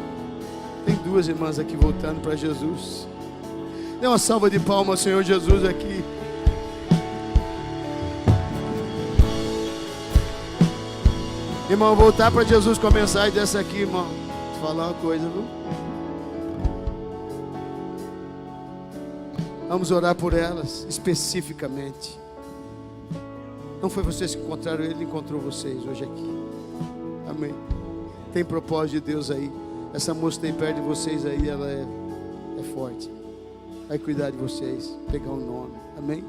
duas irmãs aqui voltando para Jesus. Dê uma salva de palmas ao Senhor Jesus aqui. Irmão, voltar para Jesus com a mensagem dessa aqui, irmão. Vou te falar uma coisa, viu? Vamos orar por elas especificamente. Não foi vocês que encontraram ele, ele encontrou vocês hoje aqui. Amém. Tem propósito de Deus aí. Essa moça tem perto de vocês aí, ela é forte. Vai cuidar de vocês, pegar o nome. Amém.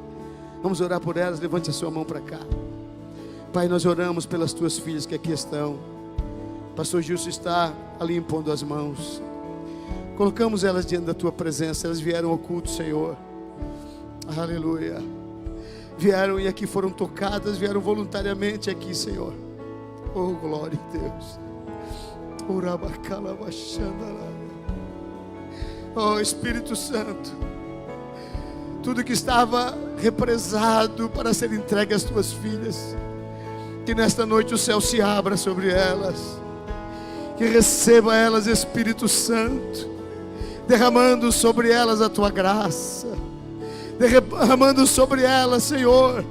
Vamos orar por elas. Levante a sua mão para cá. Pai, nós oramos pelas Tuas filhas que aqui estão. Pastor Gilson está ali impondo as mãos. Colocamos elas diante da Tua presença. Elas vieram ao culto, Senhor. Aleluia. Vieram e aqui foram tocadas. Vieram voluntariamente aqui, Senhor. Oh, glória a Deus. Oh, Espírito Santo, tudo que estava represado para ser entregue às Tuas filhas, que nesta noite o céu se abra sobre elas, que receba elas, Espírito Santo, derramando sobre elas a Tua graça, derramando sobre elas, Senhor,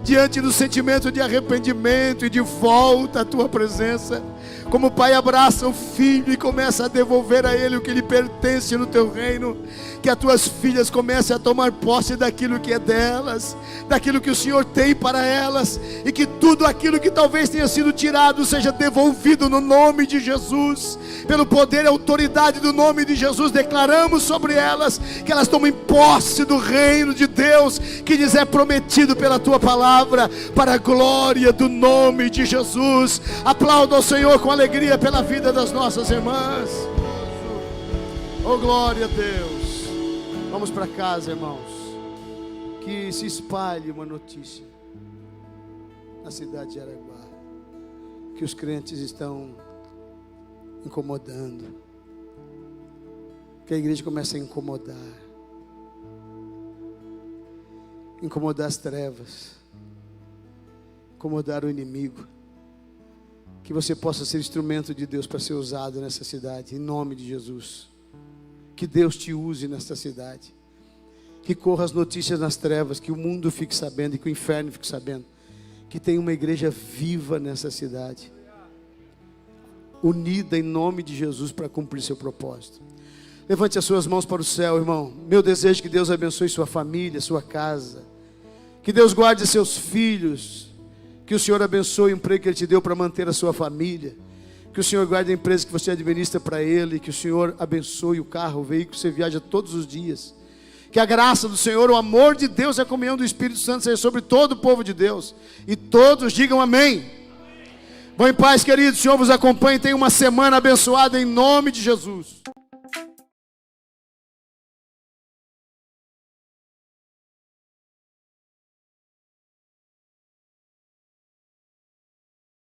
diante do sentimento de arrependimento e de volta à Tua presença. Como o pai abraça o filho e começa a devolver a ele o que lhe pertence no Teu reino, que as Tuas filhas comecem a tomar posse daquilo que é delas, daquilo que o Senhor tem para elas, e que tudo aquilo que talvez tenha sido tirado seja devolvido no nome de Jesus. Pelo poder e autoridade do nome de Jesus, declaramos sobre elas que elas tomem posse do reino de Deus, que lhes é prometido pela Tua palavra, para a glória do nome de Jesus. Aplauda ao Senhor com alegria pela vida das nossas irmãs. Oh, glória a Deus. Vamos para casa, irmãos. Que se espalhe uma notícia na cidade de Araguá, que os crentes estão incomodando, que a igreja comece a incomodar as trevas, incomodar o inimigo. Que você possa ser instrumento de Deus para ser usado nessa cidade, em nome de Jesus. Que Deus te use nesta cidade, que corra as notícias nas trevas, que o mundo fique sabendo e que o inferno fique sabendo que tem uma igreja viva nessa cidade, unida em nome de Jesus para cumprir seu propósito. Levante as suas mãos para o céu, irmão. Meu desejo é que Deus abençoe sua família, sua casa, que Deus guarde seus filhos, que o Senhor abençoe o emprego que Ele te deu para manter a sua família, que o Senhor guarde a empresa que você administra para Ele, que o Senhor abençoe o carro, o veículo que você viaja todos os dias, que a graça do Senhor, o amor de Deus e a comunhão do Espírito Santo seja sobre todo o povo de Deus, e todos digam amém. Vão em paz, queridos, o Senhor vos acompanhe, tenha uma semana abençoada em nome de Jesus.